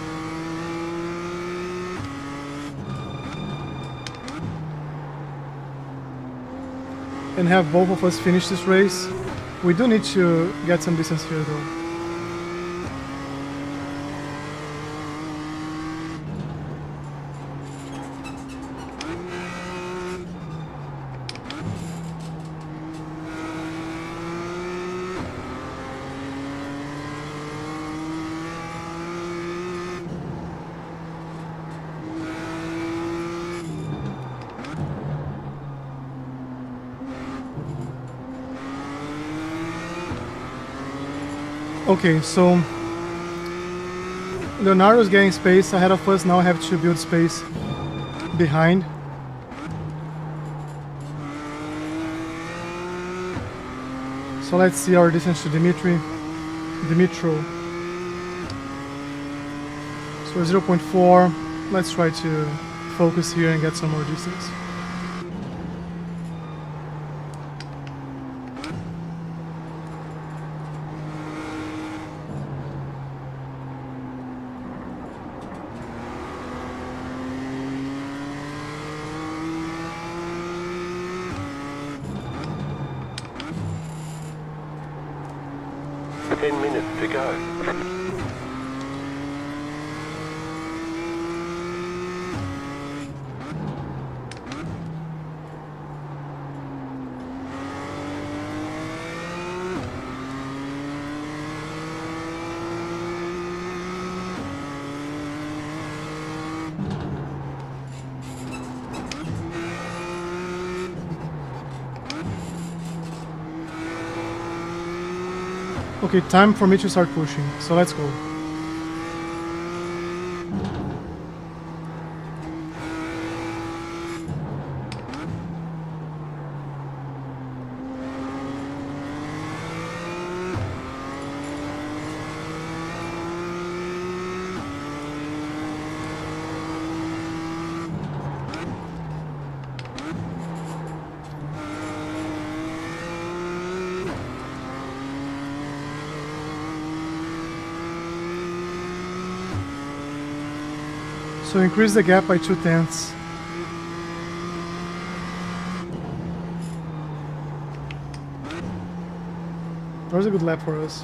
And have both of us finish this race. We do need to get some distance here though. Okay, so Leonardo's getting space ahead of us. Now I have to build space behind. So let's see our distance to Dimitro. So 0.4. Let's try to focus here and get some more distance. To go. Okay, time for me to start pushing. So let's go. So increase the gap by 2/10. That was a good lap for us.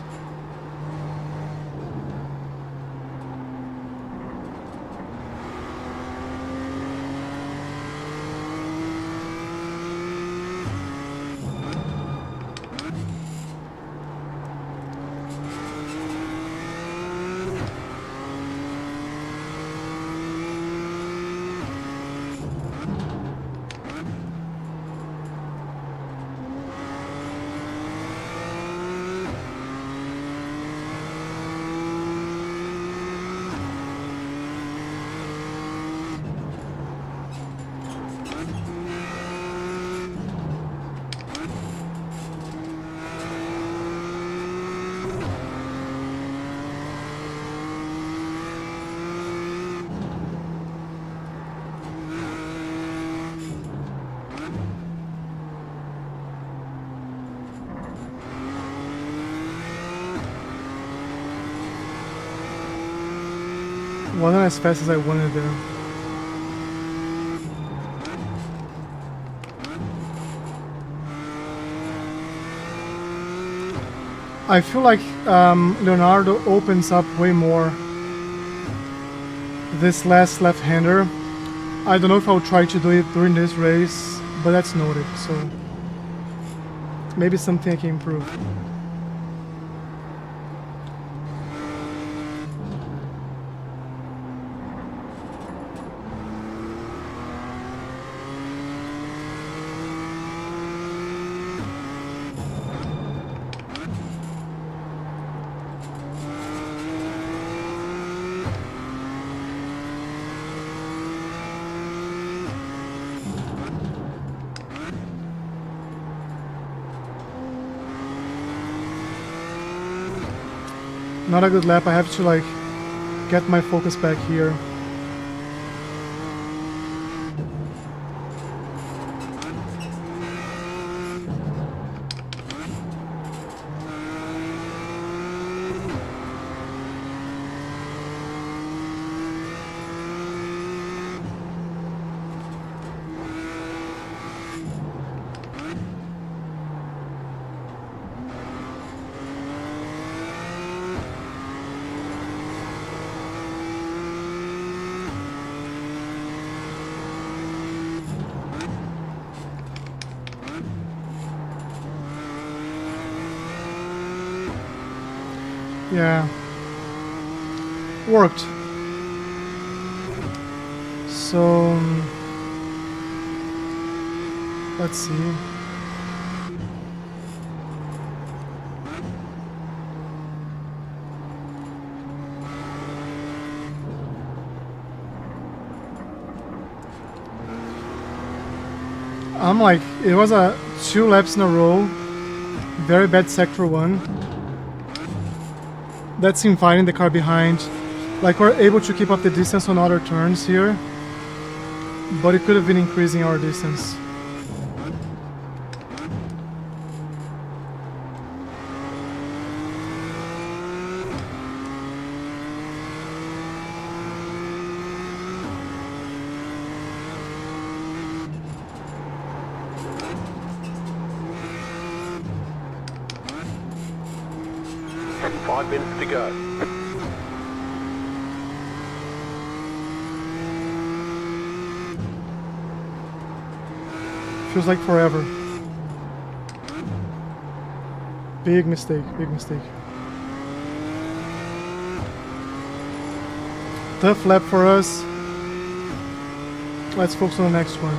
Wasn't as fast as I wanted there. I feel like Leonardo opens up way more this last left-hander. I don't know if I'll try to do it during this race, but that's noted, so maybe something I can improve. Not a good lap. I have to like get my focus back here. Yeah, worked. So let's see. I'm like, it was a 2 laps in a row, very bad sector 1. That's inviting the car behind. Like, we're able to keep up the distance on other turns here, but it could have been increasing our distance. And 5 minutes to go. Feels like forever. Big mistake, big mistake. Tough lap for us. Let's focus on the next one.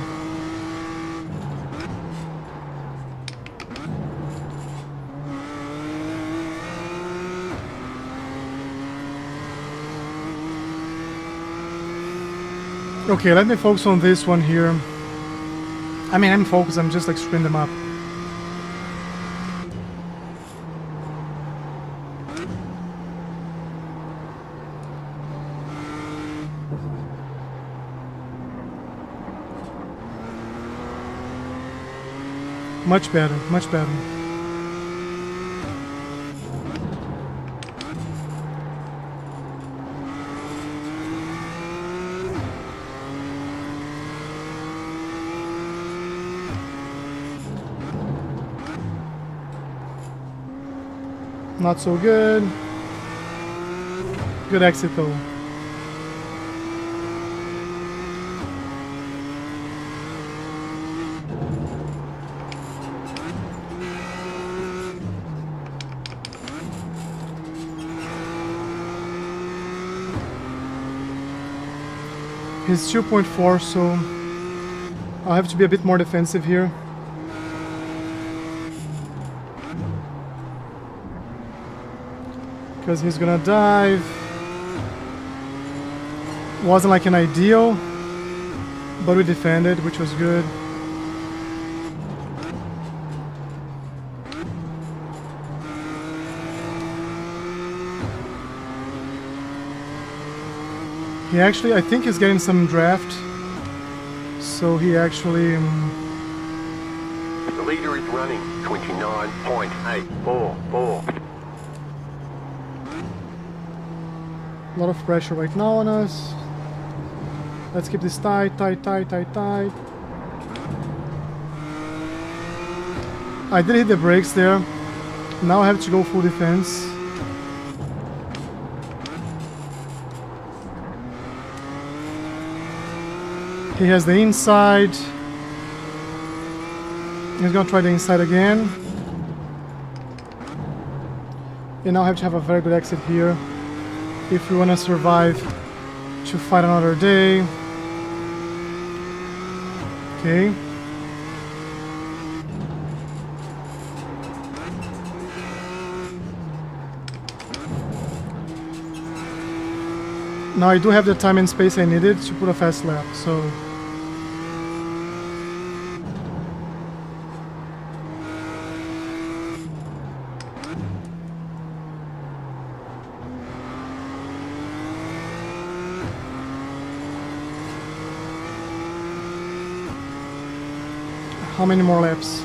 Okay, let me focus on this one here. I mean, I'm focused, I'm just like screwing them up. Much better, much better. Not so good. Good exit though. He's 2.4, so I'll have to be a bit more defensive here. Because he's gonna dive. Wasn't like an ideal, but we defended, which was good. He actually, I think he's getting some draft, so he actually... The leader is running 29.844. A lot of pressure right now on us. Let's keep this tight, tight, tight, tight, tight. I did hit the brakes there. Now I have to go full defense. He has the inside. He's gonna try the inside again. And now I have to have a very good exit here if we want to survive to fight another day. Okay. Now I do have the time and space I needed to put a fast lap, so... How many more laps?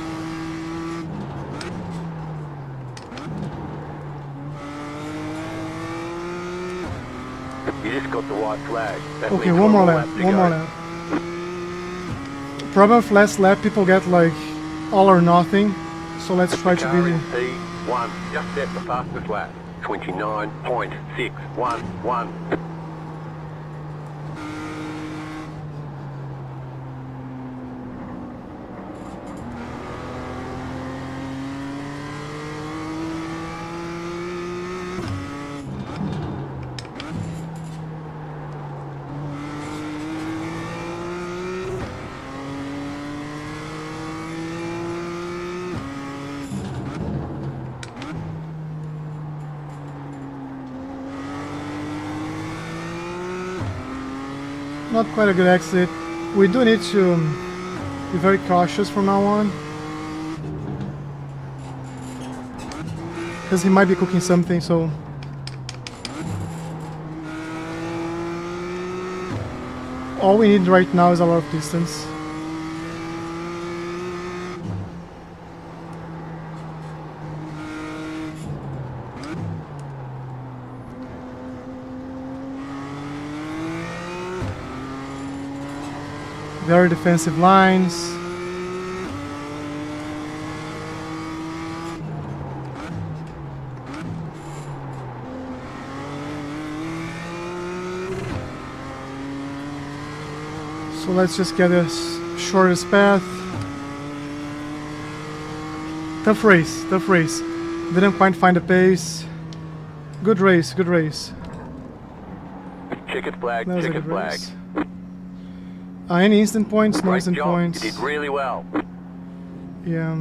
You just got the white flag. That Okay, means one more lap lap, to one go. more lap. Problem with last lap, people get like all or nothing, so let's try to Car be... in P1 just set the fastest lap. 29.611. Not quite a good exit. We do need to be very cautious from now on. Because he might be cooking something, so... All we need right now is a lot of distance. Very defensive lines. So let's just get the shortest path. Tough race, tough race. Didn't quite find the pace. Good race, good race. Checkered flag, That was a checkered good flag. race. Any instant points? No Great instant job. points. You did really well. Yeah.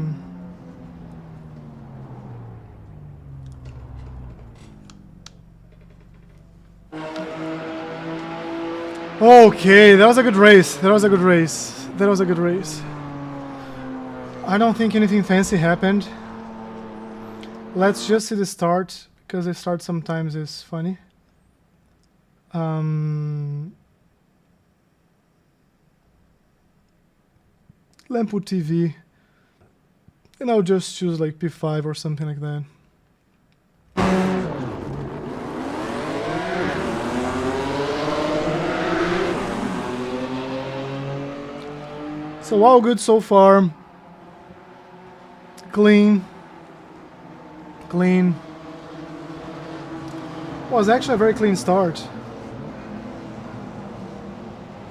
Okay, that was a good race. That was a good race. That was a good race. I don't think anything fancy happened. Let's just see the start, because the start sometimes is funny. Lampu TV. And I'll just choose like P5 or something like that. So all good so far. Clean. Clean. Was actually a very clean start.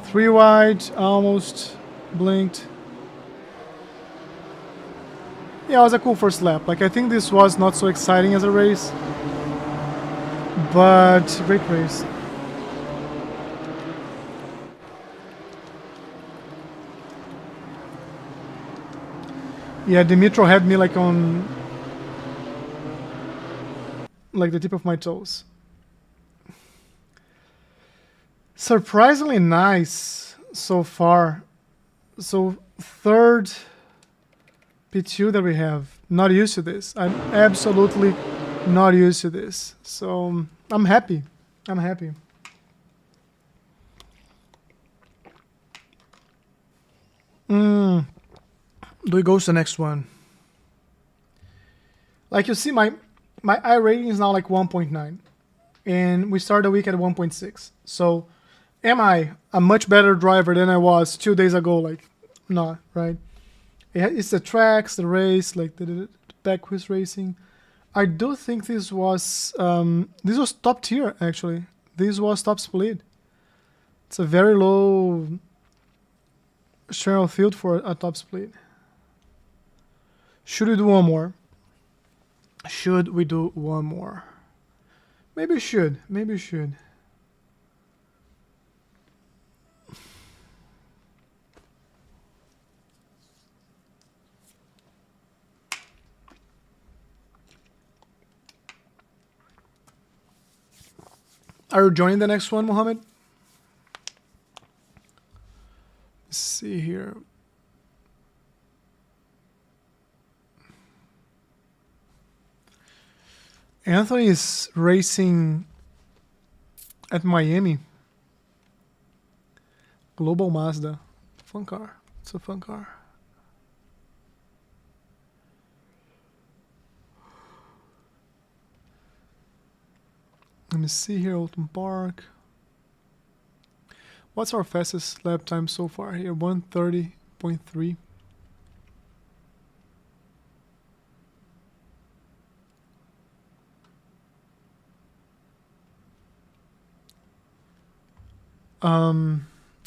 3 wide, almost blinked. Yeah, it was a cool first lap. Like, I think this was not so exciting as a race, but great race. Yeah, Dimitro had me like on like the tip of my toes. Surprisingly nice so far. So third P2 that we have. Not used to this. I'm absolutely not used to this. So I'm happy. I'm happy. Do we go to the next one? Like you see, my I rating is now like 1.9, and we started the week at 1.6. So, am I a much better driver than I was 2 days ago? Like, not right. It's the tracks, the race, like the back quiz racing. I do think this was top tier actually. This was top split. It's a very low share of field for a top split. Should we do one more? Should we do one more? Maybe we should. Maybe we should. Are you joining the next one, Mohammed? Let's see here. Anthony is racing at Miami. Global Mazda. Fun car. It's a fun car. Let me see here, Oulton Park. What's our fastest lap time so far here? 1:30.3.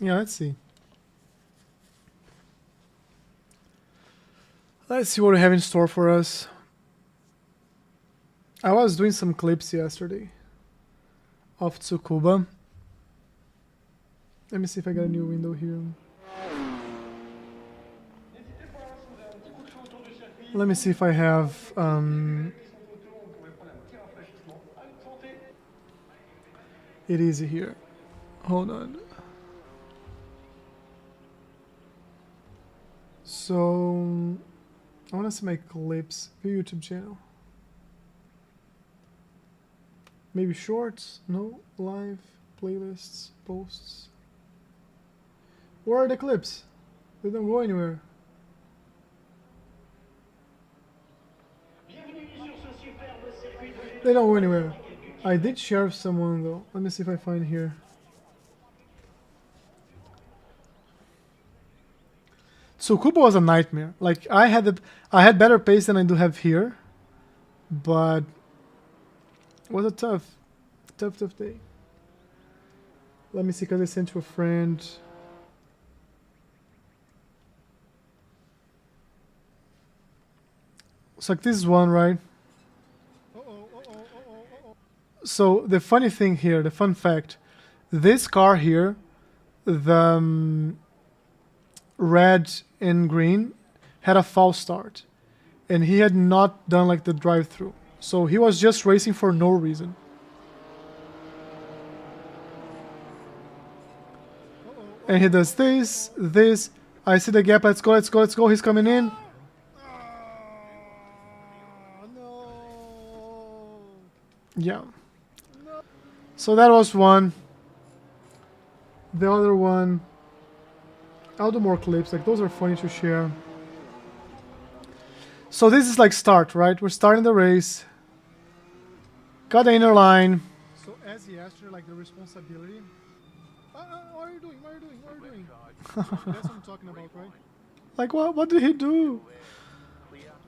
Yeah, let's see. Let's see what we have in store for us. I was doing some clips yesterday of Tsukuba. Let me see if I got a new window here. Let me see if I have it easy here. Hold on. So I want to see my clips. View YouTube channel. Maybe shorts? No. Live, playlists, posts. Where are the clips? They don't go anywhere. They don't go anywhere. I did share with someone though. Let me see if I find here. Tsukuba was a nightmare. Like I had better pace than I do have here, but it was a tough day. Let me see, because I sent to a friend. So like this is one, right? So the funny thing here, the fun fact, this car here, the red and green, had a false start, and he had not done like the drive-through. So he was just racing for no reason. And he does this, this. I see the gap. Let's go, let's go, let's go. He's coming in. Yeah. So that was one. The other one, I'll do more clips. Like, those are funny to share. So this is like start, right? We're starting the race. Got the inner line. So as yesterday, like the responsibility. What are you doing? What are you doing? What are you doing? That's what I'm talking about, right? Like, what did he do?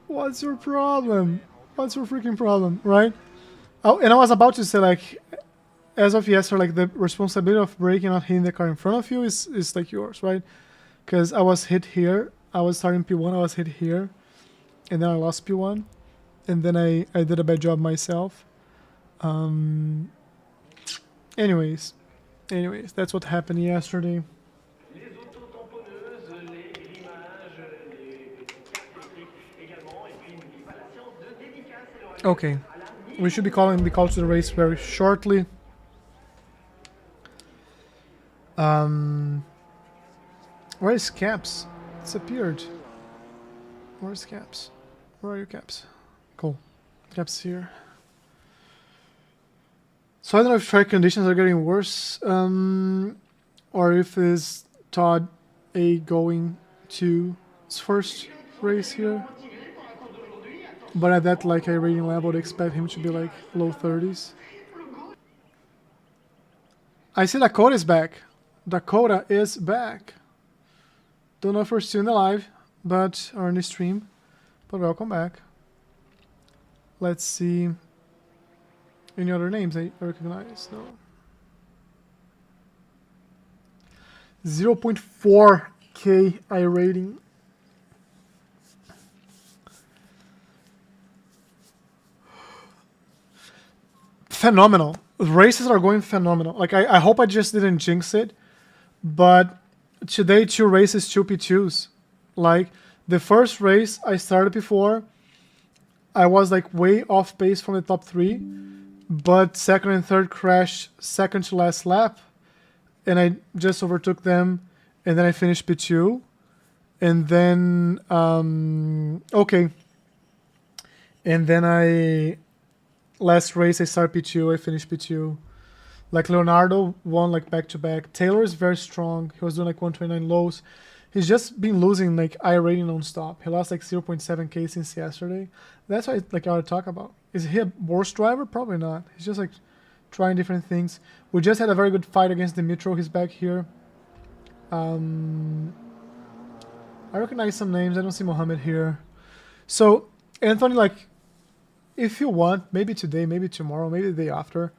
What's your problem? What's your freaking problem, right? Oh, and I was about to say, like, as of yesterday, like the responsibility of braking, not hitting the car in front of you is like yours, right? Because I was hit here. I was starting P1. I was hit here, and then I lost P1, and then I did a bad job myself. Anyways, that's what happened yesterday. Okay, we should be calling the call to the race very shortly. Where is Caps? Disappeared. Where's Caps? Where are you, Caps? Cool. Caps here. So I don't know if track conditions are getting worse, or if is Todd A going to his first race here. But at that like a rating level, I would expect him to be like low 30s. I see Dakota is back. Dakota is back. Don't know if we're still in the live, but or in the stream. But welcome back. Let's see. Any other names I recognize? No. 0.4K I rating. Phenomenal. Races are going phenomenal. Like, I hope I just didn't jinx it, but today 2 races, 2 P2s. Like, the first race I started before, I was like way off pace from the top 3, but second and third crashed second to last lap, and I just overtook them, and then I finished P2, and then okay, and then last race I started P2, I finished P2. Like Leonardo won like back to back. Taylor is very strong. He was doing like 129 lows. He's just been losing like I rating non-stop. He lost like 0.7K since yesterday. That's why like I would talk about. Is he a worse driver? Probably not. He's just like trying different things. We just had a very good fight against Dimitro. He's back here. I recognize some names. I don't see Mohammed here. So Anthony, like, if you want, maybe today, maybe tomorrow, maybe the day after,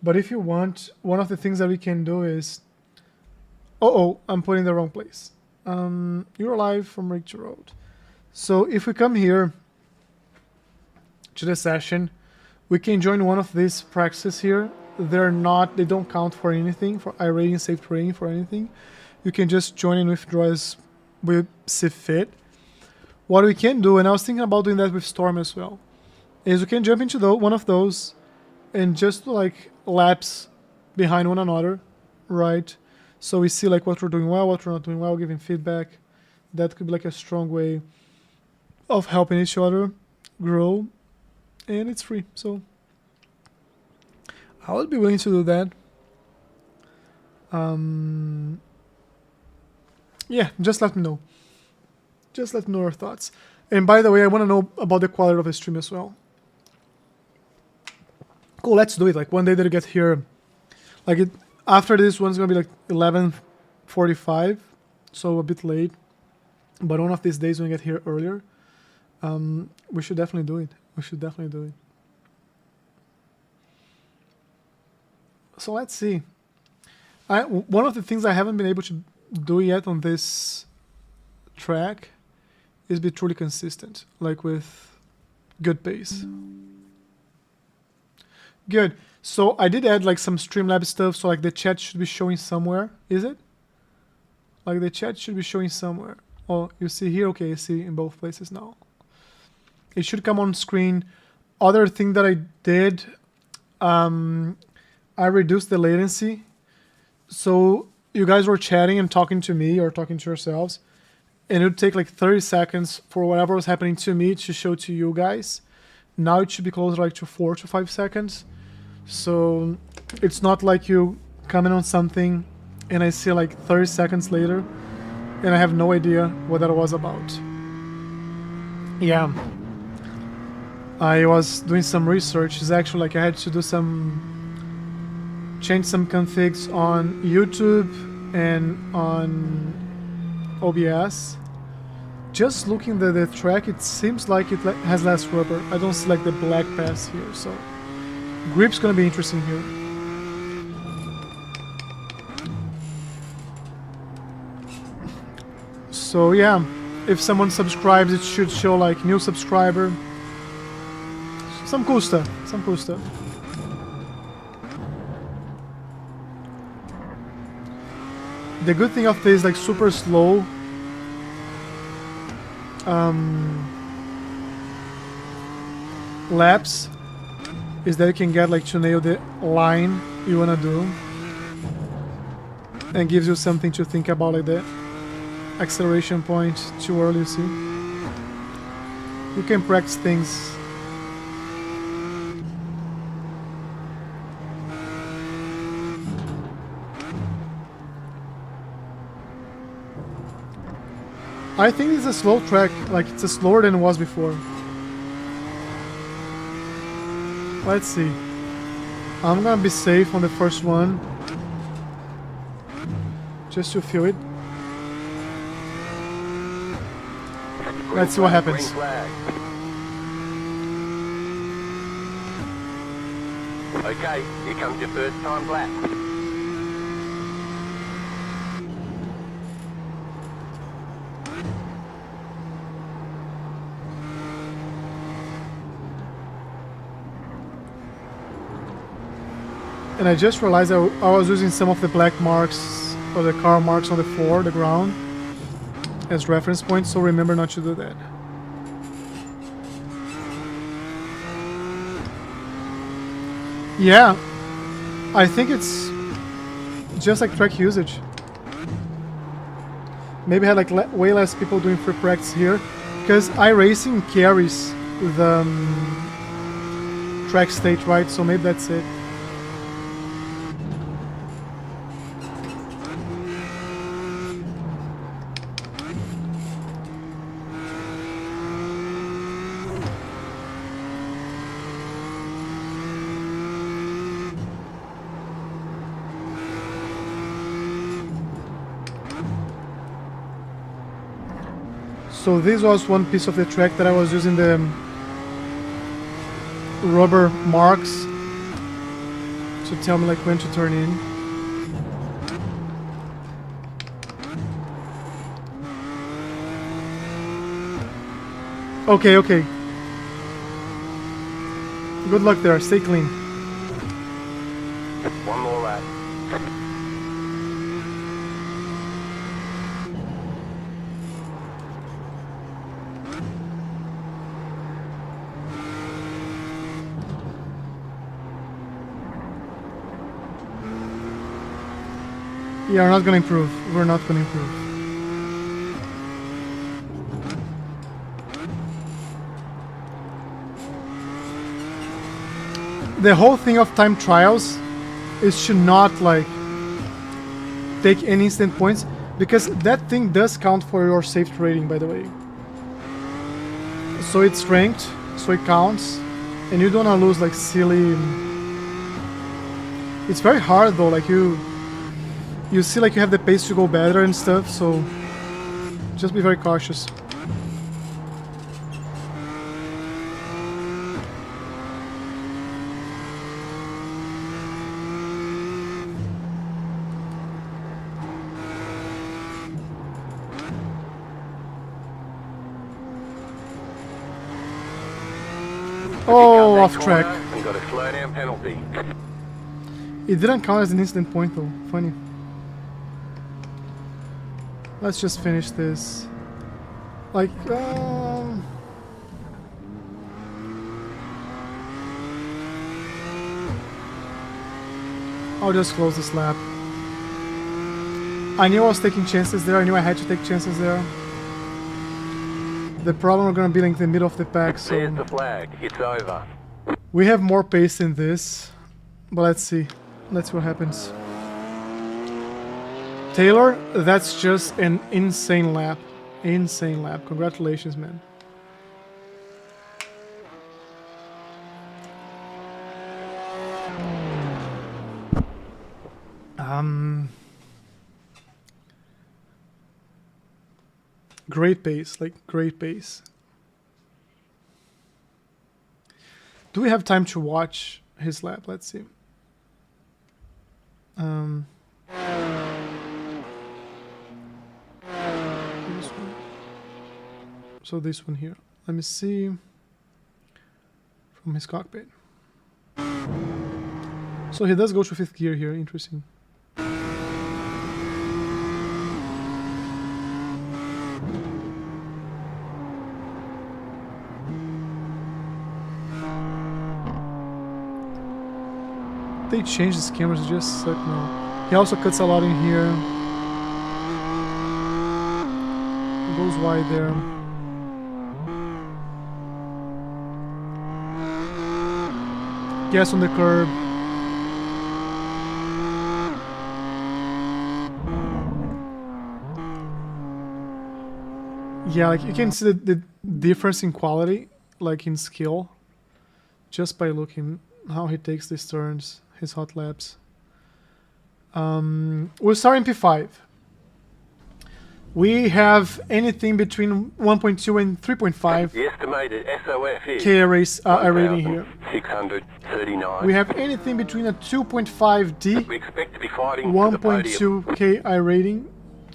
but if you want, one of the things that we can do is, I'm putting the wrong place. You're live from Rig to Road. So if we come here to the session, we can join one of these practices here. They don't count for anything, for iRating, safe rating, for anything. You can just join and withdraw as we see fit. What we can do, and I was thinking about doing that with Storm as well, is we can jump into one of those and just do like laps behind one another, right? So we see like what we're doing well, what we're not doing well, giving feedback. That could be like a strong way of helping each other grow, and it's free. So I would be willing to do that. Yeah, just let me know. Just let me know your thoughts. And by the way, I want to know about the quality of the stream as well. Cool, let's do it. Like one day that you get here, like after this one's gonna be like 11:45, so a bit late. But one of these days when you get here earlier, we should definitely do it. We should definitely do it. So let's see. One of the things I haven't been able to do yet on this track is be truly consistent, like with good pace. Good. So I did add like some Streamlabs stuff, so like the chat should be showing somewhere. Is it? Like the chat should be showing somewhere. Oh, you see here? Okay, you see in both places now. It should come on screen. Other thing that I did, I reduced the latency. So you guys were chatting and talking to me or talking to yourselves, and it would take like 30 seconds for whatever was happening to me to show to you guys. Now it should be closer like to 4 to 5 seconds. So it's not like you comment on something and I see like 30 seconds later and I have no idea what that was about. Yeah. I was doing some research. It's actually like I had to do change some configs on YouTube and on OBS. Just looking at the track, it seems like it has less rubber. I don't see like the black pass here, so grip's gonna be interesting here. So yeah, if someone subscribes, it should show like new subscriber. Some cool stuff. Some cool stuff. The good thing of this like super slow laps is that you can get like to nail the line you wanna do, and gives you something to think about, like the acceleration point too early. You see, you can practice things. I think it's a slow track, like it's slower than it was before. Let's see. I'm gonna be safe on the first one, just to feel it. Let's see what happens. Okay, here comes your first time lap. And I just realized I was using some of the black marks or the car marks on the floor, the ground, as reference points, so remember not to do that. Yeah, I think it's just like track usage. Maybe I had like way less people doing free practice here, because iRacing carries the track state, right? So maybe that's it. So this was one piece of the track that I was using the rubber marks to tell me like when to turn in. Okay, okay. Good luck there, stay clean. One more lap. Yeah, we're not gonna improve. We're not gonna improve. The whole thing of time trials is to not like take any instant points, because that thing does count for your safety rating, by the way. So it's ranked, so it counts, and you don't wanna lose like silly. It's very hard though, like you see like you have the pace to go better and stuff, so just be very cautious. Oh, off track. And got a slow down penalty. It didn't count as an instant point though. Funny. Let's just finish this. Like, I'll just close this lap. I knew I was taking chances there. I knew I had to take chances there. The problem we're gonna be like the middle of the pack, so There's the flag. It's over. we have more pace than this. But let's see. Let's see what happens. Taylor, that's just an insane lap. Insane lap. Congratulations, man. Great pace, like great pace. Do we have time to watch his lap? Let's see. This one. So this one here. Let me see from his cockpit. So he does go to 5th gear here. Interesting. They changed his cameras, it just suck now. He also cuts a lot in here. Goes wide there. Gas on the curb. Yeah, like you can see the difference in quality, like in skill, just by looking how he takes these turns, his hot laps. We'll start in P5. We have anything between 1.2 and 3.5 The estimated SOF is K rating here. 639. We have anything between a 2.5D, We expect to be fighting for the podium. 1.2 Ki rating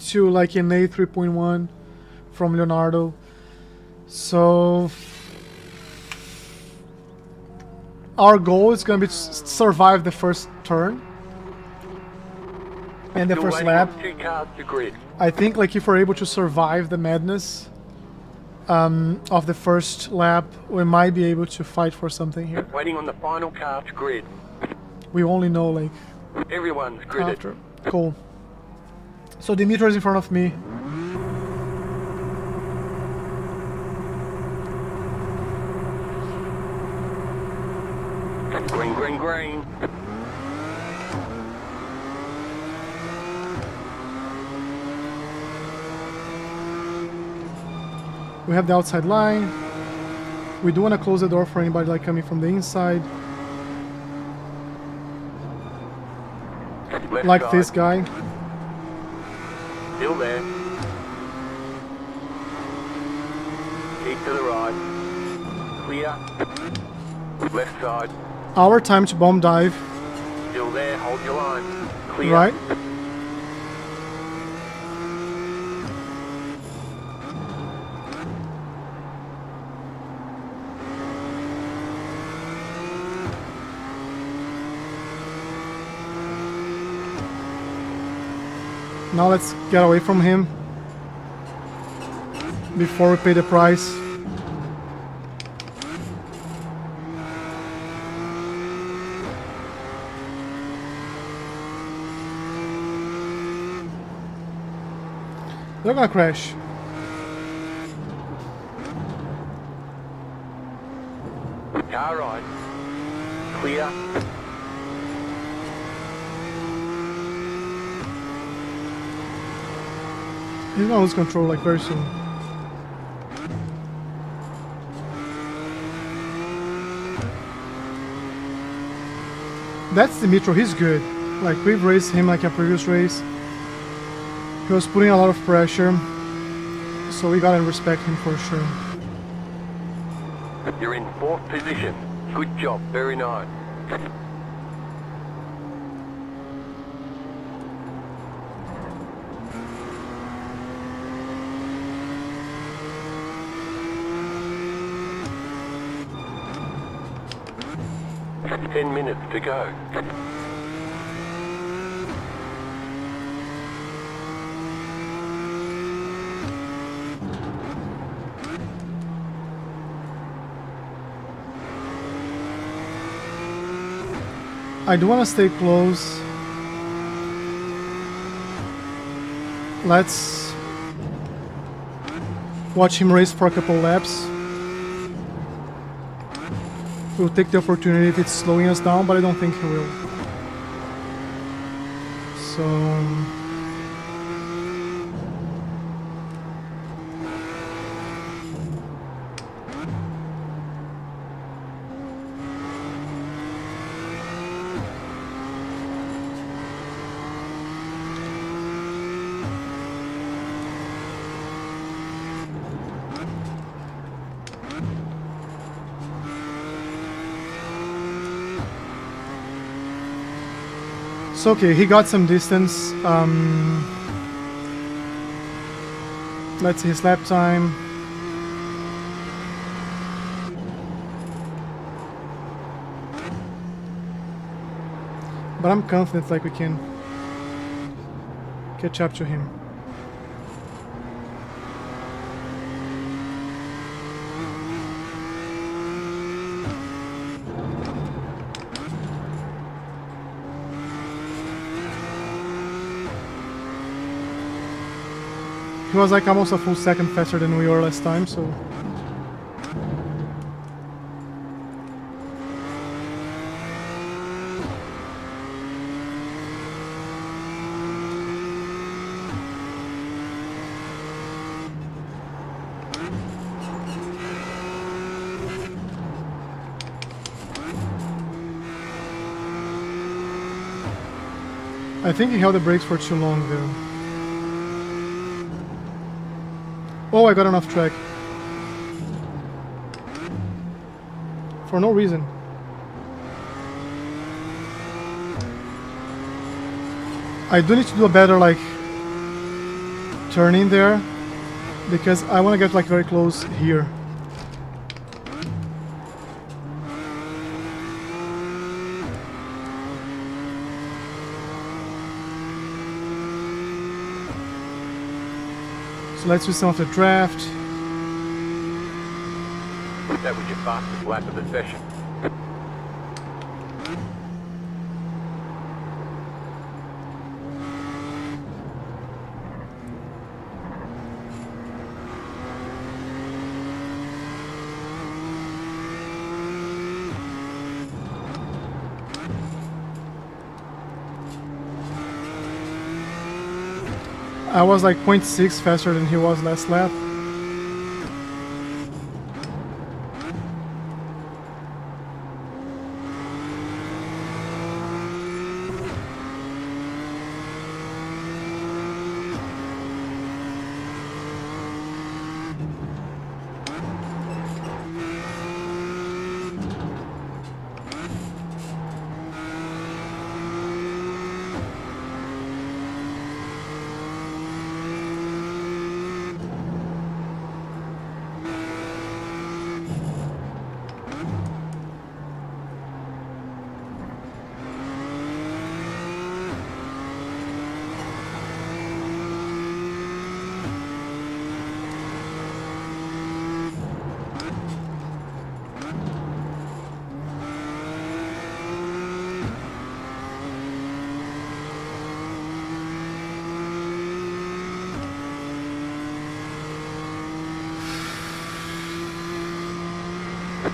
to like an A 3.1 from Leonardo. So our goal is going to be to survive the first turn and the Still first waiting lap. on 2 cars to grid. I think like if we're able to survive the madness of the first lap, we might be able to fight for something here. Waiting on the final car to grid. We only know like Everyone's gridded. after. Cool. So Dimitri is in front of me. Green, green, green. We have the outside line. We do want to close the door for anybody like coming from the inside. Left Like side. this guy. Still there. Keep to the right. Clear. Left side. Our time to bomb dive. Still there. Hold your line. Clear. Right. Now let's get away from him before we pay the price. They're gonna crash. Car right. Clear. He's gonna lose control like very soon. That's Dimitro, he's good. Like we've raced him like a previous race. He was putting a lot of pressure, so we gotta respect him for sure. You're in 4th position. Good job. Very nice. Ten minutes to go. I do want to stay close. Let's watch him race for a couple laps. We'll take the opportunity if it's slowing us down, but I don't think he will. So... So okay, he got some distance. Let's see his lap time. But I'm confident like we can catch up to him. He was like almost a full second faster than we were last time, so... I think he held the brakes for too long there. Oh, I got enough track. For no reason. I do need to do a better, like, turn in there, because I want to get, like, very close here. So let's do some of the draft. That was your fastest lap of the session. I was like 0.6 faster than he was last lap.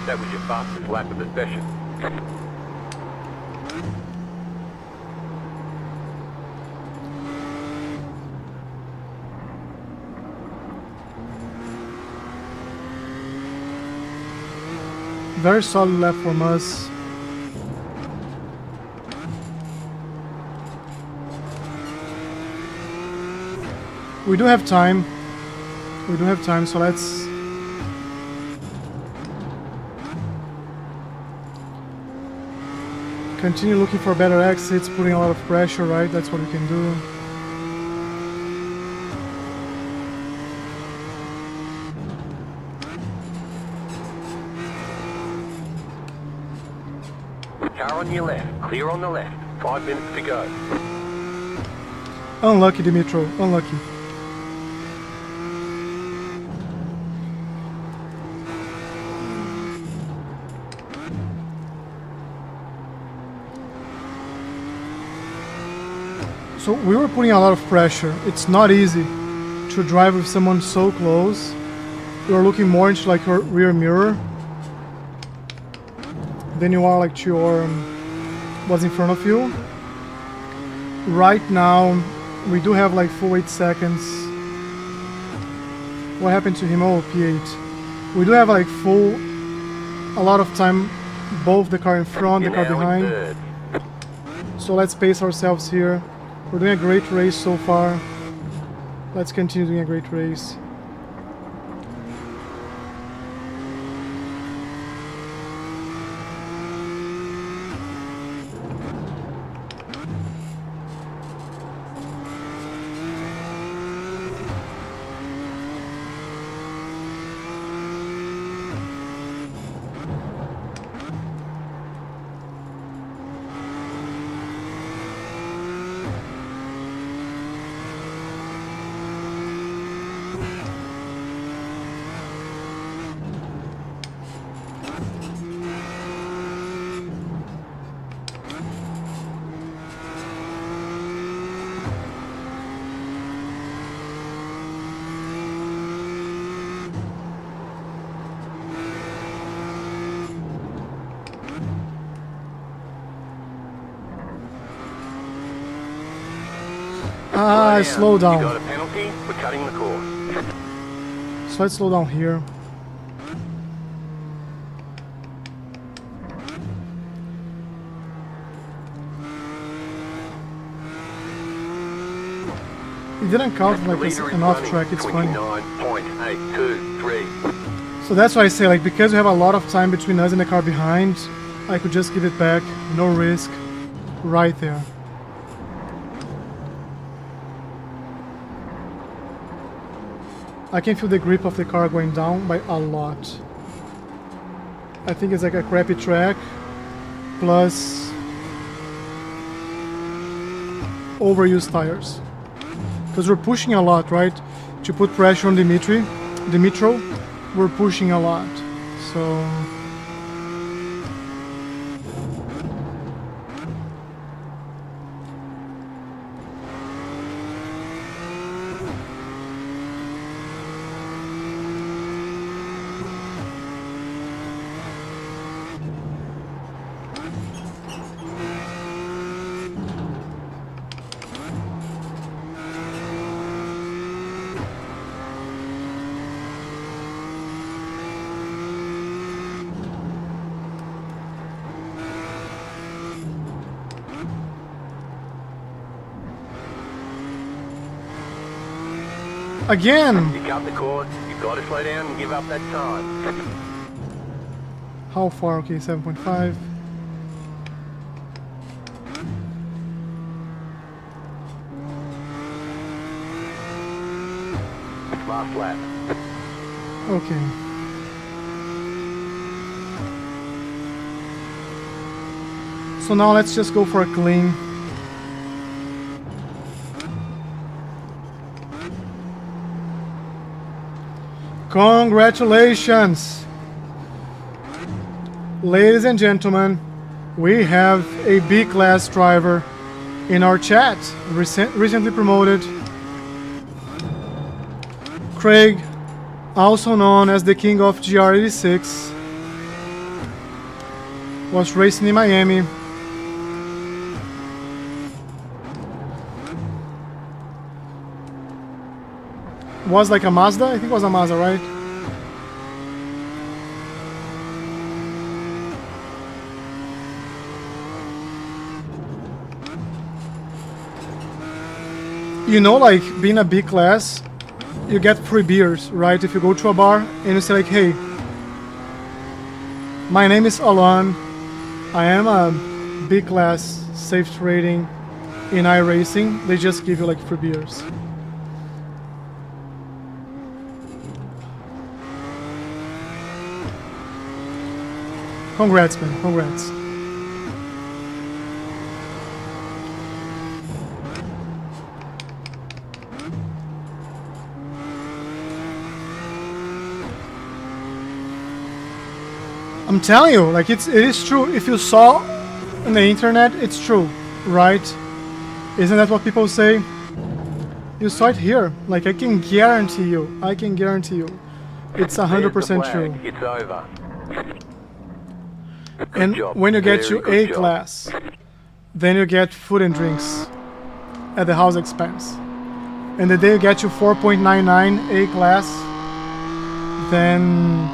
That was your fastest lap of the session. Very solid lap from us. We do have time. We do have time, so let's... continue looking for better exits, putting a lot of pressure, right? That's what we can do. Car on your left, clear on the left. 5 minutes to go. Unlucky, Dimitro, unlucky. So we were putting a lot of pressure. It's not easy to drive with someone so close. We were looking more into like your rear mirror than you are like to your what's in front of you. Right now, we do have like full 8 seconds. What happened to him? Oh, P8. We do have like full, a lot of time, both the car in front, the car behind. So let's pace ourselves here. We're doing a great race so far. Let's continue doing a great race. Slow down. You got a penalty for cutting the course. So let's slow down here. It didn't count like it's an off track, it's funny. 29.823. So that's why I say, like, because we have a lot of time between us and the car behind, I could just give it back, no risk, right there. I can feel the grip of the car going down by a lot. I think it's like a crappy track, plus overused tires. Because we're pushing a lot, right? To put pressure on Dimitro, we're pushing a lot. So again! You cut the course, you got to slow down and give up that time. How far? Okay, 7.5. Last lap. Okay. So now let's just go for a clean. Congratulations! Ladies and gentlemen, we have a B-class driver in our chat, recently promoted. Craig, also known as the king of GR86, was racing in Miami. Was like a Mazda? I think it was a Mazda, right? You know, like, being a B class, you get free beers, right? If you go to a bar and you say like, hey, my name is Alan, I am a B class safety rating in iRacing, they just give you like free beers. Congrats, man, congrats. I'm telling you, like it is true. If you saw on the internet, it's true, right? Isn't that what people say? You saw it here. Like, I can guarantee you. It's 100% There's the true. flag. It's over. Good And job. when you get Very to good A job. class, then you get food and drinks at the house expense. And the day you get to 4.99 A class, then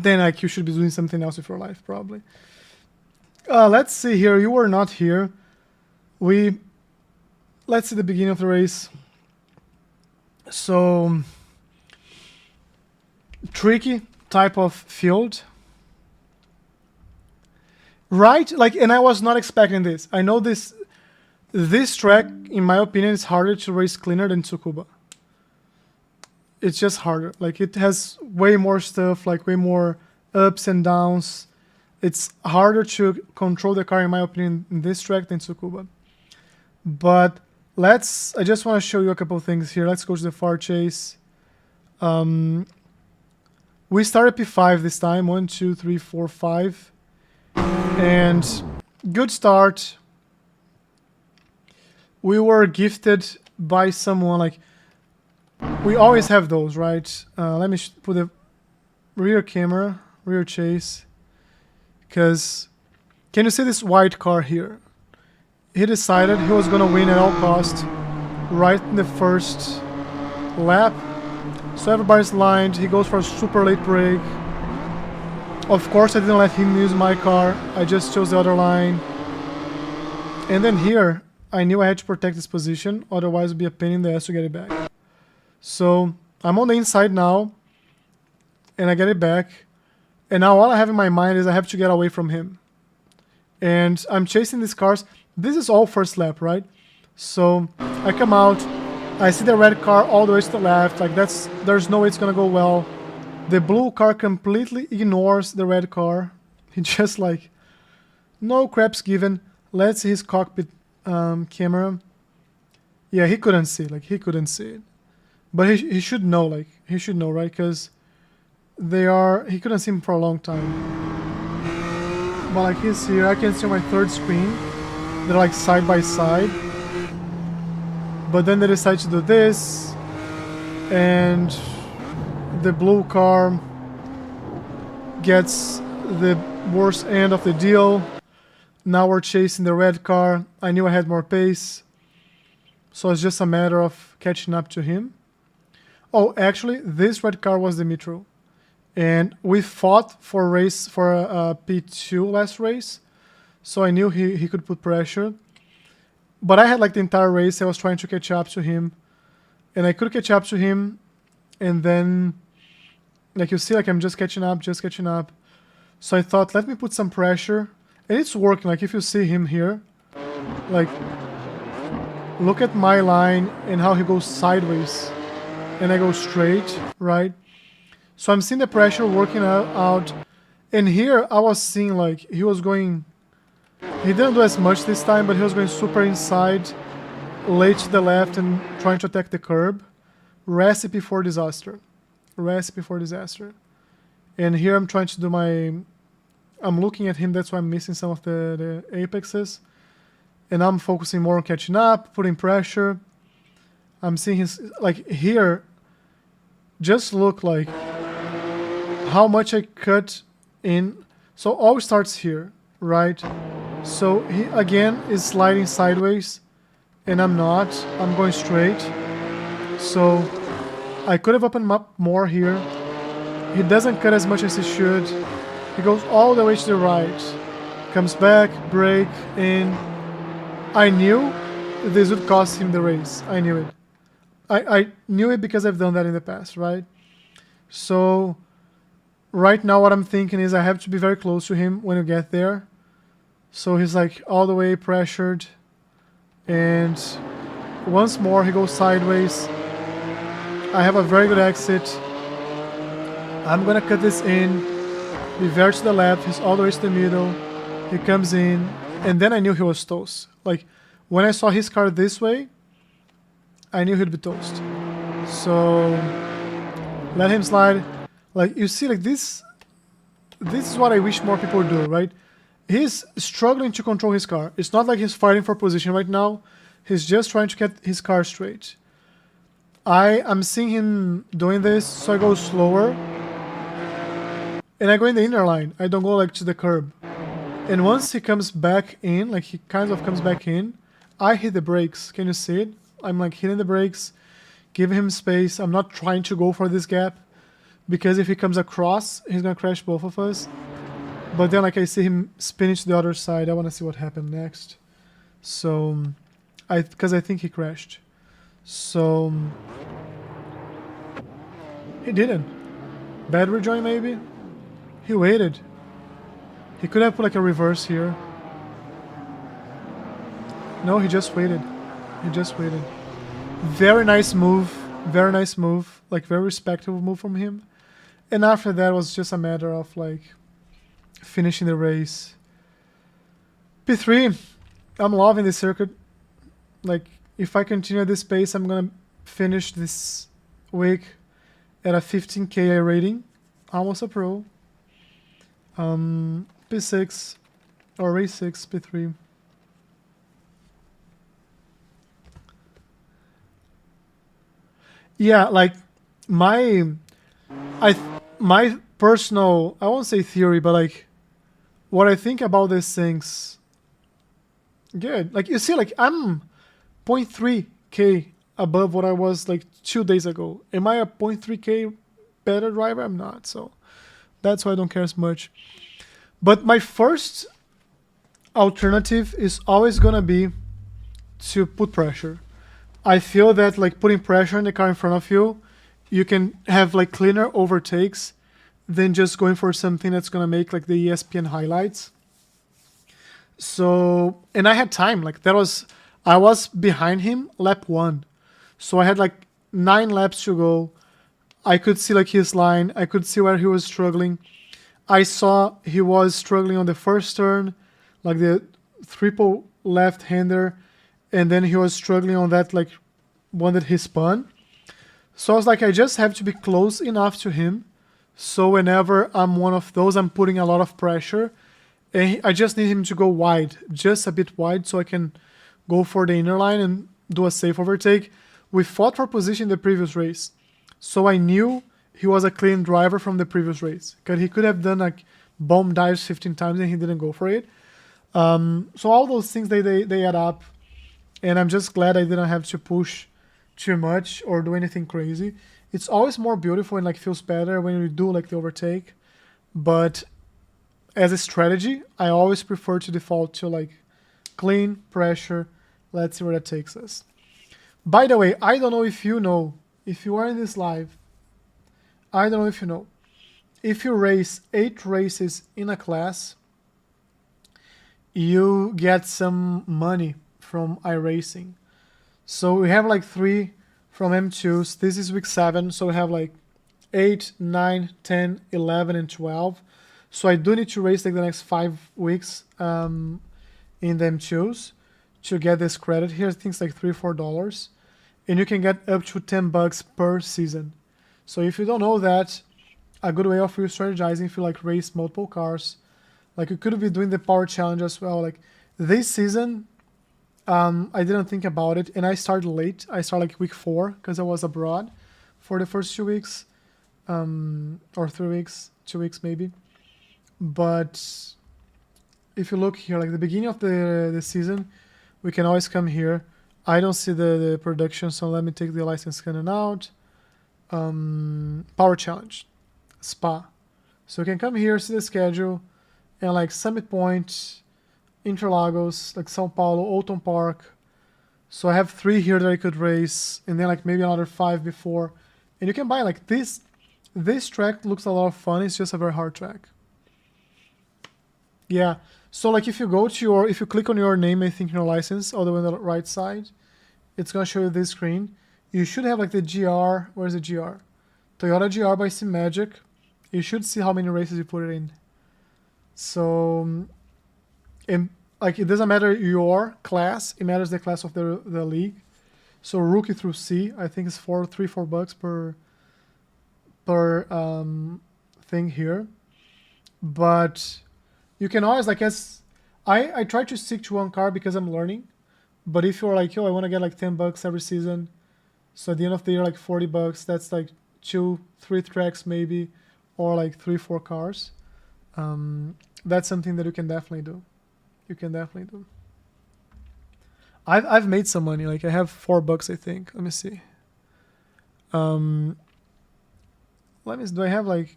like you should be doing something else with your life, probably. Let's see here. You were not here. Let's see the beginning of the race. So, tricky type of field. Right? Like, and I was not expecting this. I know this track, in my opinion, is harder to race cleaner than Tsukuba. It's just harder. Like, it has way more stuff, like way more ups and downs. It's harder to control the car, in my opinion, in this track than Tsukuba. But I just want to show you a couple of things here. Let's go to the far chase. We started P5 this time. 1, 2, 3, 4, 5. And good start. We were gifted by someone, like, we always have those, right? Let me put the rear camera, rear chase. Because, can you see this white car here? He decided he was going to win at all costs right in the first lap. So everybody's lined. He goes for a super late break. Of course, I didn't let him use my car. I just chose the other line. And then here, I knew I had to protect this position. Otherwise, it would be a pain in the ass to get it back. So I'm on the inside now. And I get it back. And now all I have in my mind is I have to get away from him. And I'm chasing these cars. This is all first lap, right? So I come out. I see the red car all the way to the left. Like, there's no way it's going to go well. The blue car completely ignores the red car. He just, like, no craps given. Let's see his cockpit camera. Yeah, he couldn't see. Like, he couldn't see it. But he should know, like, he should know, right? Because he couldn't see him for a long time. But, like, he's here. I can see on my third screen. They're, like, side by side. But then they decide to do this. And the blue car gets the worst end of the deal. Now we're chasing the red car. I knew I had more pace. So it's just a matter of catching up to him. Oh, actually, this red car was the Mitro. And we fought for a P2 last race. So I knew he could put pressure. But I had, like, the entire race. I was trying to catch up to him. And I could catch up to him. And then, like, you see, like, I'm just catching up. So I thought, let me put some pressure. And it's working. Like, if you see him here, like, look at my line and how he goes sideways. And I go straight, right? So I'm seeing the pressure working out. And here I was seeing, like, he was going... He didn't do as much this time, but he was going super inside, late to the left and trying to attack the curb. Recipe for disaster. And here I'm trying to do I'm looking at him, that's why I'm missing some of the apexes. And I'm focusing more on catching up, putting pressure. I'm seeing his, like, here, just look like how much I cut in. So all starts here, right? So he again is sliding sideways and I'm not. I'm going straight. So I could have opened up more here. He doesn't cut as much as he should. He goes all the way to the right. Comes back, brake, in. I knew this would cost him the race. I knew it. I knew it because I've done that in the past, right? So right now what I'm thinking is I have to be very close to him when you get there. So he's, like, all the way pressured. And once more he goes sideways. I have a very good exit. I'm gonna cut this in. Be very to the left. He's all the way to the middle. He comes in. And then I knew he was toast. Like, when I saw his car this way, I knew he'd be toast. So let him slide. Like, you see, like, this is what I wish more people would do, right? he's struggling to control his car. It's not like he's fighting for position right now. He's just trying to get his car straight. I'm seeing him doing this, so I go slower. And I go in the inner line. I don't go like to the curb. And once he comes back in, like he kind of comes back in, I hit the brakes. Can you see it? I'm like hitting the brakes, giving him space. I'm not trying to go for this gap, because if he comes across, he's gonna crash both of us. But then like I see him spinning to the other side. I want to see what happened next. So, because I think he crashed. So, he didn't. Bad rejoin maybe? He waited. He could have put like a reverse here. No, he just waited. He just waited. Very nice move. Very nice move. Like very respectable move from him. And after that was just a matter of like finishing the race. P3. I'm loving this circuit. Like if I continue at this pace, I'm gonna finish this week at a 15K rating. Almost a pro. P6 or race 6, P3. Yeah, like my personal, I won't say theory, but like what I think about these things. Good. Like you see, like I'm 0.3K above what I was like 2 days ago. Am I a 0.3K better driver? I'm not. So that's why I don't care as much. But my first alternative is always gonna be to put pressure. I feel that like putting pressure in the car in front of you, you can have like cleaner overtakes than just going for something that's gonna make like the ESPN highlights. So, and I had time, like I was behind him lap 1. So I had like 9 laps to go. I could see like his line. I could see where he was struggling. I saw he was struggling on the first turn, like the triple left-hander, and then he was struggling on that like one that he spun. So I was like, I just have to be close enough to him, so whenever I'm one of those, I'm putting a lot of pressure, and I just need him to go wide, just a bit wide, so I can go for the inner line and do a safe overtake. We fought for position in the previous race, so I knew he was a clean driver from the previous race, because he could have done like bomb dives 15 times and he didn't go for it. So all those things, they add up, and I'm just glad I didn't have to push too much or do anything crazy. It's always more beautiful and like feels better when you do like the overtake, but as a strategy, I always prefer to default to like clean pressure. Let's see where that takes us. By the way, I don't know if you know, if you are in this live, I don't know if you know, if you race 8 races in a class, you get some money from iRacing. So we have like 3 from M2s. This is week 7, so we have like 8, 9, 10, 11, and 12. So I do need to race like the next 5 weeks in the M2s to get this credit here. I think it's like $3-4, and you can get up to $10 per season. So if you don't know that, a good way of you strategizing if you like race multiple cars, like you could be doing the power challenge as well. Like this season, I didn't think about it, and I started late. I started like week 4 because I was abroad for the first 2 weeks, or 3 weeks, 2 weeks maybe. But if you look here, like the beginning of the season, we can always come here. I don't see the production, so let me take the license scanner out. Power challenge, Spa. So you can come here, see the schedule, and like Summit Point, Interlagos, like São Paulo, Oulton Park. So I have 3 here that I could race, and then like maybe another 5 before. And you can buy like this. This track looks a lot of fun. It's just a very hard track. Yeah. So like if you go to if you click on your name, I think in your license, all the way on the right side, it's gonna show you this screen. You should have like the GR. Where's the GR? Toyota GR by Simagic. You should see how many races you put it in. So, like it doesn't matter your class; it matters the class of the league. So rookie through C, I think it's $3-4 per thing here. But You can always like I try to stick to one car because I'm learning. But if you're like, yo, I want to get like $10 every season, so at the end of the year, like $40, that's like 2-3 tracks maybe, or like 3-4 cars. That's something that you can definitely do. You can definitely do. I've made some money. Like I have $4, I think. Let me see. Do I have like,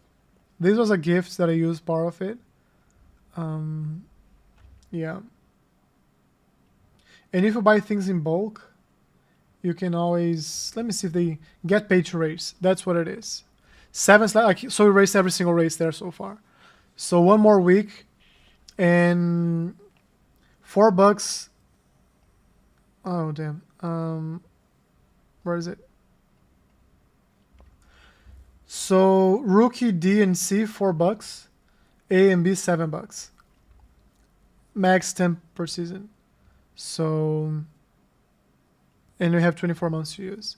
this was a gift that I used part of it. Yeah. And if you buy things in bulk, you can always, let me see if they get paid to race. That's what it is. 7 like, so we raced every single race there so far. So one more week and $4. Oh damn. Where is it? So rookie D and C $4, A and B $7, max 10 per season. So, and you have 24 months to use.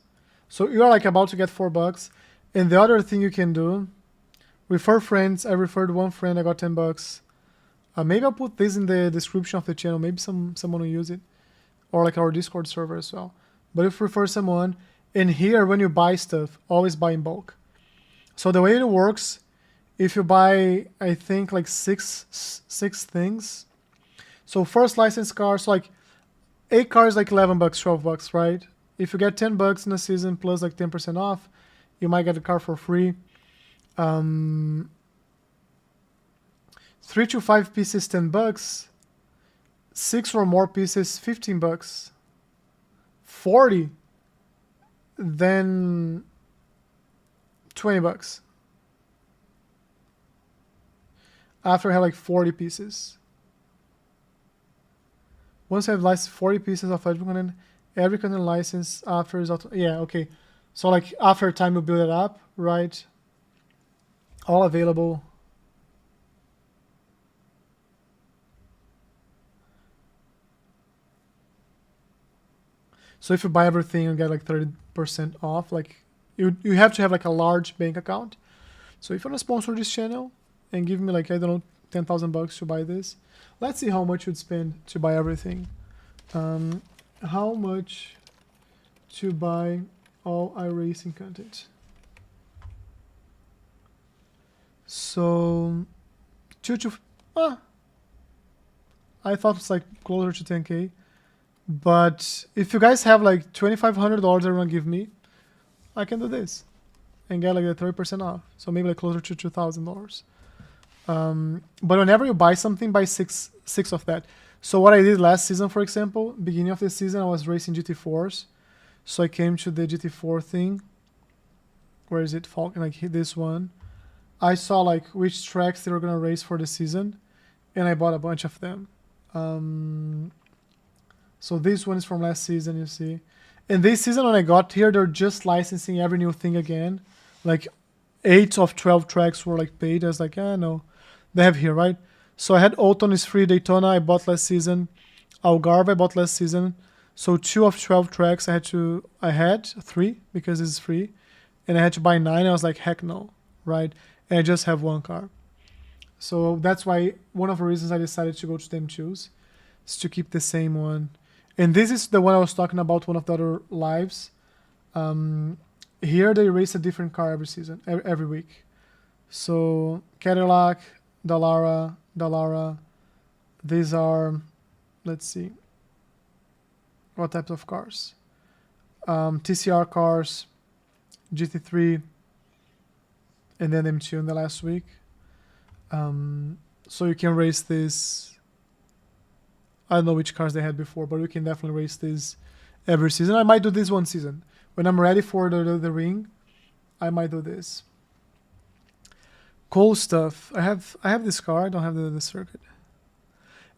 So you are like about to get $4. And the other thing you can do, refer friends. I referred one friend, I got $10. Maybe I'll put this in the description of the channel. Maybe someone will use it, or like our Discord server as well. But if you refer someone, and here when you buy stuff, always buy in bulk. So the way it works, if you buy, I think like six things. So first license car, so like 8 cars like $11, $12, right? If you get $10 in a season plus like 10% off, you might get a car for free. 3 to 5 pieces, $10. 6 or more pieces, $15. 40, then $20. After I have like 40 pieces. Once I have licensed 40 pieces of electrical content, every content license after is auto. Yeah, okay. So like after time you build it up, right? All available. So if you buy everything, you get like 30% off. Like you have to have like a large bank account. So if you want to sponsor this channel and give me like, I don't know, $10,000 to buy this, let's see how much you'd spend to buy everything. How much to buy all iRacing content? So I thought it's like closer to 10K. But if you guys have like $2,500 everyone give me, I can do this and get like the 30% off. So maybe like closer to $2,000. But whenever you buy something, buy six of that. So what I did last season, for example, beginning of the season, I was racing GT4s. So I came to the GT4 thing. Where is it? Falcon, like hit this one. I saw like which tracks they were gonna race for the season, and I bought a bunch of them. So this one is from last season, you see. And this season when I got here, they're just licensing every new thing again. Like 8 of 12 tracks were like paid. I was like, no. They have here, right? So I had Oulton is free, Daytona I bought last season, Algarve I bought last season. So 2 of 12 tracks I had 3 because it's free, and I had to buy 9. I was like, heck no, right? And I just have 1 car. So that's why one of the reasons I decided to go to them choose is to keep the same one. And this is the one I was talking about, one of the other lives. Here they race a different car every season, every week. So Cadillac, Dallara. These are, let's see, what types of cars? TCR cars, GT3, and then M2 in the last week. So you can race this. I don't know which cars they had before, but we can definitely race this every season. I might do this one season. When I'm ready for the ring, I might do this. Cool stuff. I have this car. I don't have the circuit.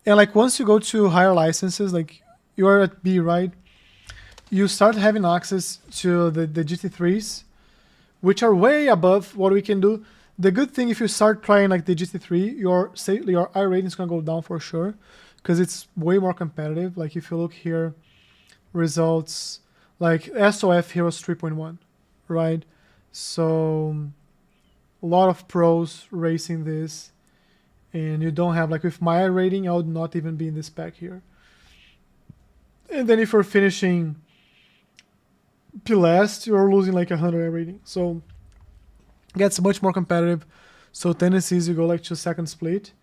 And like once you go to higher licenses, like you are at B, right? You start having access to the GT3s, which are way above what we can do. The good thing, if you start trying like the GT3, your I rating is gonna go down for sure, because it's way more competitive. Like if you look here, results, like SOF here was 3.1, right? So a lot of pros racing this, And you don't have, like with my rating, I would not even be in this spec here. And then if you're finishing P-last, you're losing like 100 rating. So it gets much more competitive. So tendencies you go like 2-second split.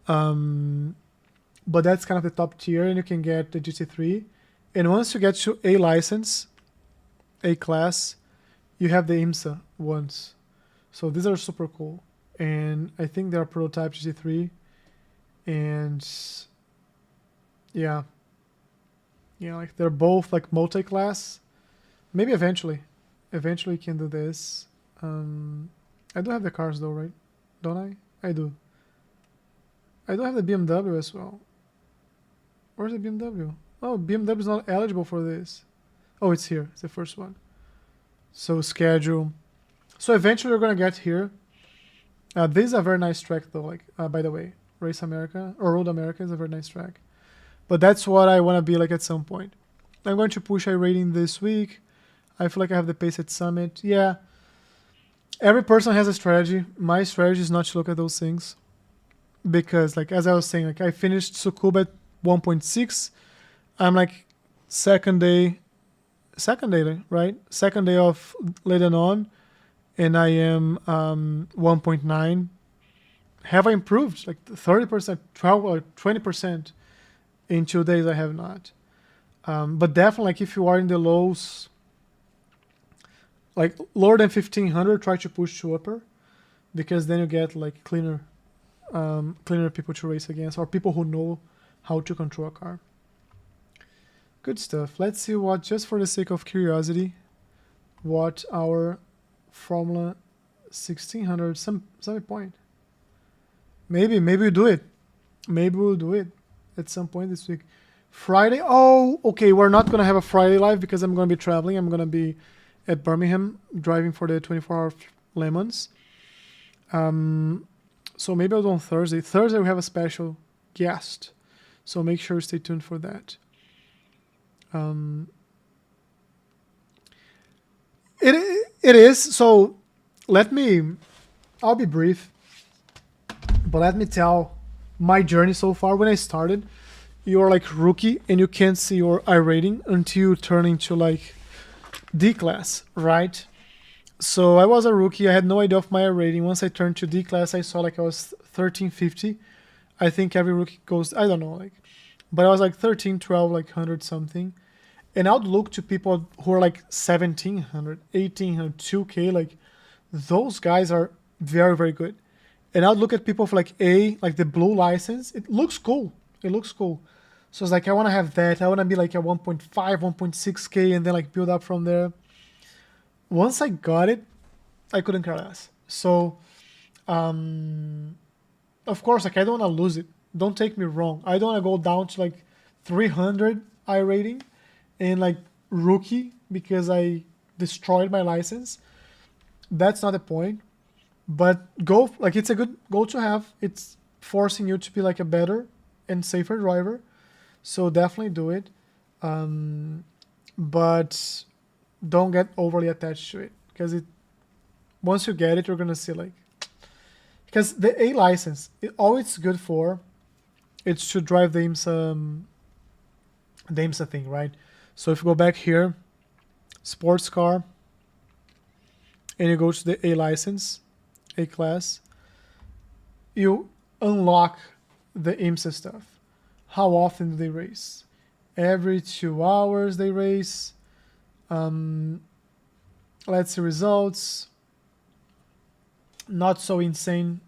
But that's kind of the top tier, and you can get the GT3. And once you get to A license, A class, you have the IMSA ones. So these are super cool. And I think they're prototype GT3. And yeah, like they're both like multi-class. Maybe eventually you can do this. I do have the cars though, right? Don't I? I do. I do have the BMW as well. Where's the BMW? Oh, BMW is not eligible for this. Oh, it's here. It's the first one. So schedule. So eventually we're gonna get here. This is a very nice track though. Like by the way, Race America or Road America is a very nice track. But that's what I want to be like at some point. I'm going to push iRating this week. I feel like I have the pace at Summit. Yeah. Every person has a strategy. My strategy is not to look at those things. Because like as I was saying, like I finished Tsukuba at 1.6. I'm like second day, right? Second day of Lédenon, and I am 1.9. Have I improved? Like 30%, 12 or 20%. In 2 days, I have not. But definitely, like if you are in the lows, like lower than 1500, try to push to upper, because then you get like cleaner people to race against, or people who know how to control a car. Good stuff. Let's see what, just for the sake of curiosity, what our Formula 1600 some point. Maybe we'll do it. Maybe we'll do it at some point this week. Friday. Oh, okay. We're not gonna have a Friday live because I'm gonna be traveling. I'm gonna be at Birmingham driving for the 24-hour Le Mans. So maybe I'll do on Thursday. Thursday we have a special guest, so make sure to stay tuned for that. It is. So I'll be brief, but let me tell my journey so far. When I started, you're like rookie and you can't see your iRating until you turn into like D class, right? So I was a rookie. I had no idea of my iRating. Once I turned to D class, I saw like I was 1350. I think every rookie goes, I don't know, like, but I was like 13, 12, like 100 something. And I would look to people who are like 1700, 1800, 2K, like those guys are very, very good. And I'd look at people for like A, like the blue license. It looks cool. It looks cool. So it's like, I want to have that. I want to be like a 1.5, 1.6K and then like build up from there. Once I got it, I couldn't care less. So, of course, like I don't want to lose it. Don't take me wrong. I don't want to go down to like 300 iRating and like rookie because I destroyed my license. That's not the point. But go, like it's a good goal to have. It's forcing you to be like a better and safer driver. So definitely do it. But don't get overly attached to it, because once you get it, you're gonna see like, because the A license, all it's good for, it's to drive the IMSA thing, right? So if you go back here, sports car, and you go to the A license, A class, you unlock the IMSA stuff. How often do they race? Every 2 hours they race. Let's see results. Not so insane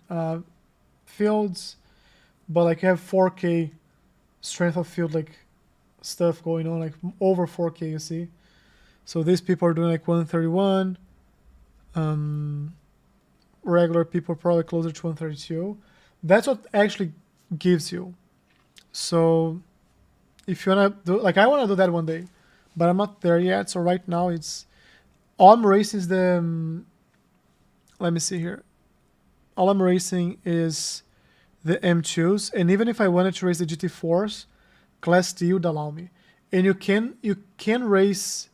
fields, but like you have 4K strength of field like stuff going on, like over 4K, you see. So these people are doing like 131. Regular people probably closer to 132. That's what actually gives you. So if you wanna do, like I wanna do that one day, but I'm not there yet. So right now it's all I'm racing is the let me see here. All I'm racing is the M2s, and even if I wanted to race the GT4s, Class D would allow me. And you can race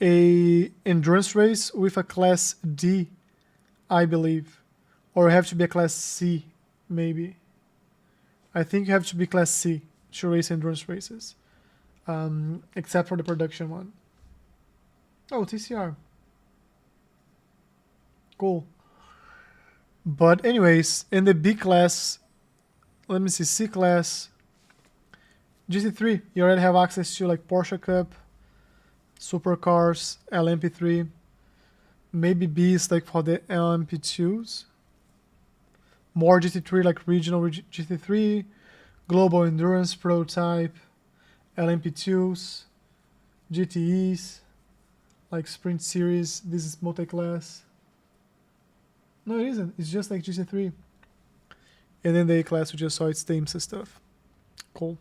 a endurance race with a Class D, I believe, or you have to be a Class C, maybe. I think you have to be Class C to race endurance races, except for the production one. Oh, TCR. Cool. But anyways, in the B class, let me see, C class, GT3, you already have access to like Porsche Cup, supercars, LMP3, maybe B is like for the LMP2s, more GT3 like regional GT3, global endurance prototype, LMP2s, GTEs, like sprint series. This is multi-class. No, it isn't. It's just like GT3. And then the A class, we just saw its IMSA stuff. Cool.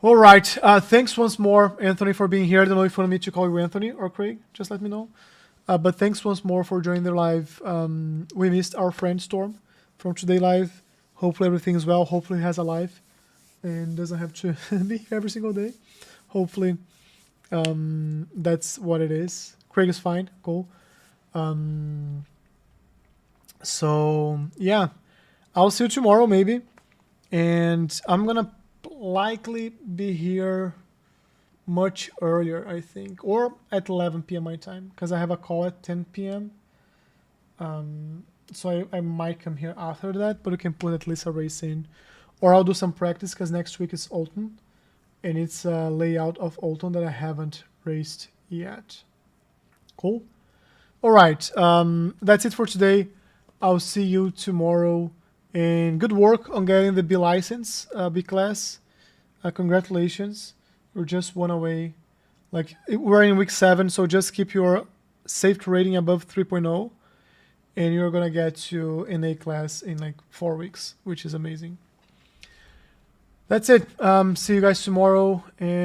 All right. Thanks once more, Anthony, for being here. I don't know if you want me to call you Anthony or Craig. Just let me know. But thanks once more for joining the live. We missed our friend Storm from today live. Hopefully everything is well. Hopefully he has a life and doesn't have to be here every single day. Hopefully that's what it is. Craig is fine. Cool. So yeah, I'll see you tomorrow maybe. And I'm going to likely be here much earlier, I think, or at 11 p.m. my time, because I have a call at 10 p.m. So I might come here after that, but we can put at least a race in. Or I'll do some practice, because next week is Oulton, and it's a layout of Oulton that I haven't raced yet. Cool. All right, that's it for today. I'll see you tomorrow, and good work on getting the B license, B class. Congratulations. You're just one away. Like, we're in week 7, so just keep your safety rating above 3.0, and you're gonna get to an A class in like 4 weeks, which is amazing. That's it. See you guys tomorrow, and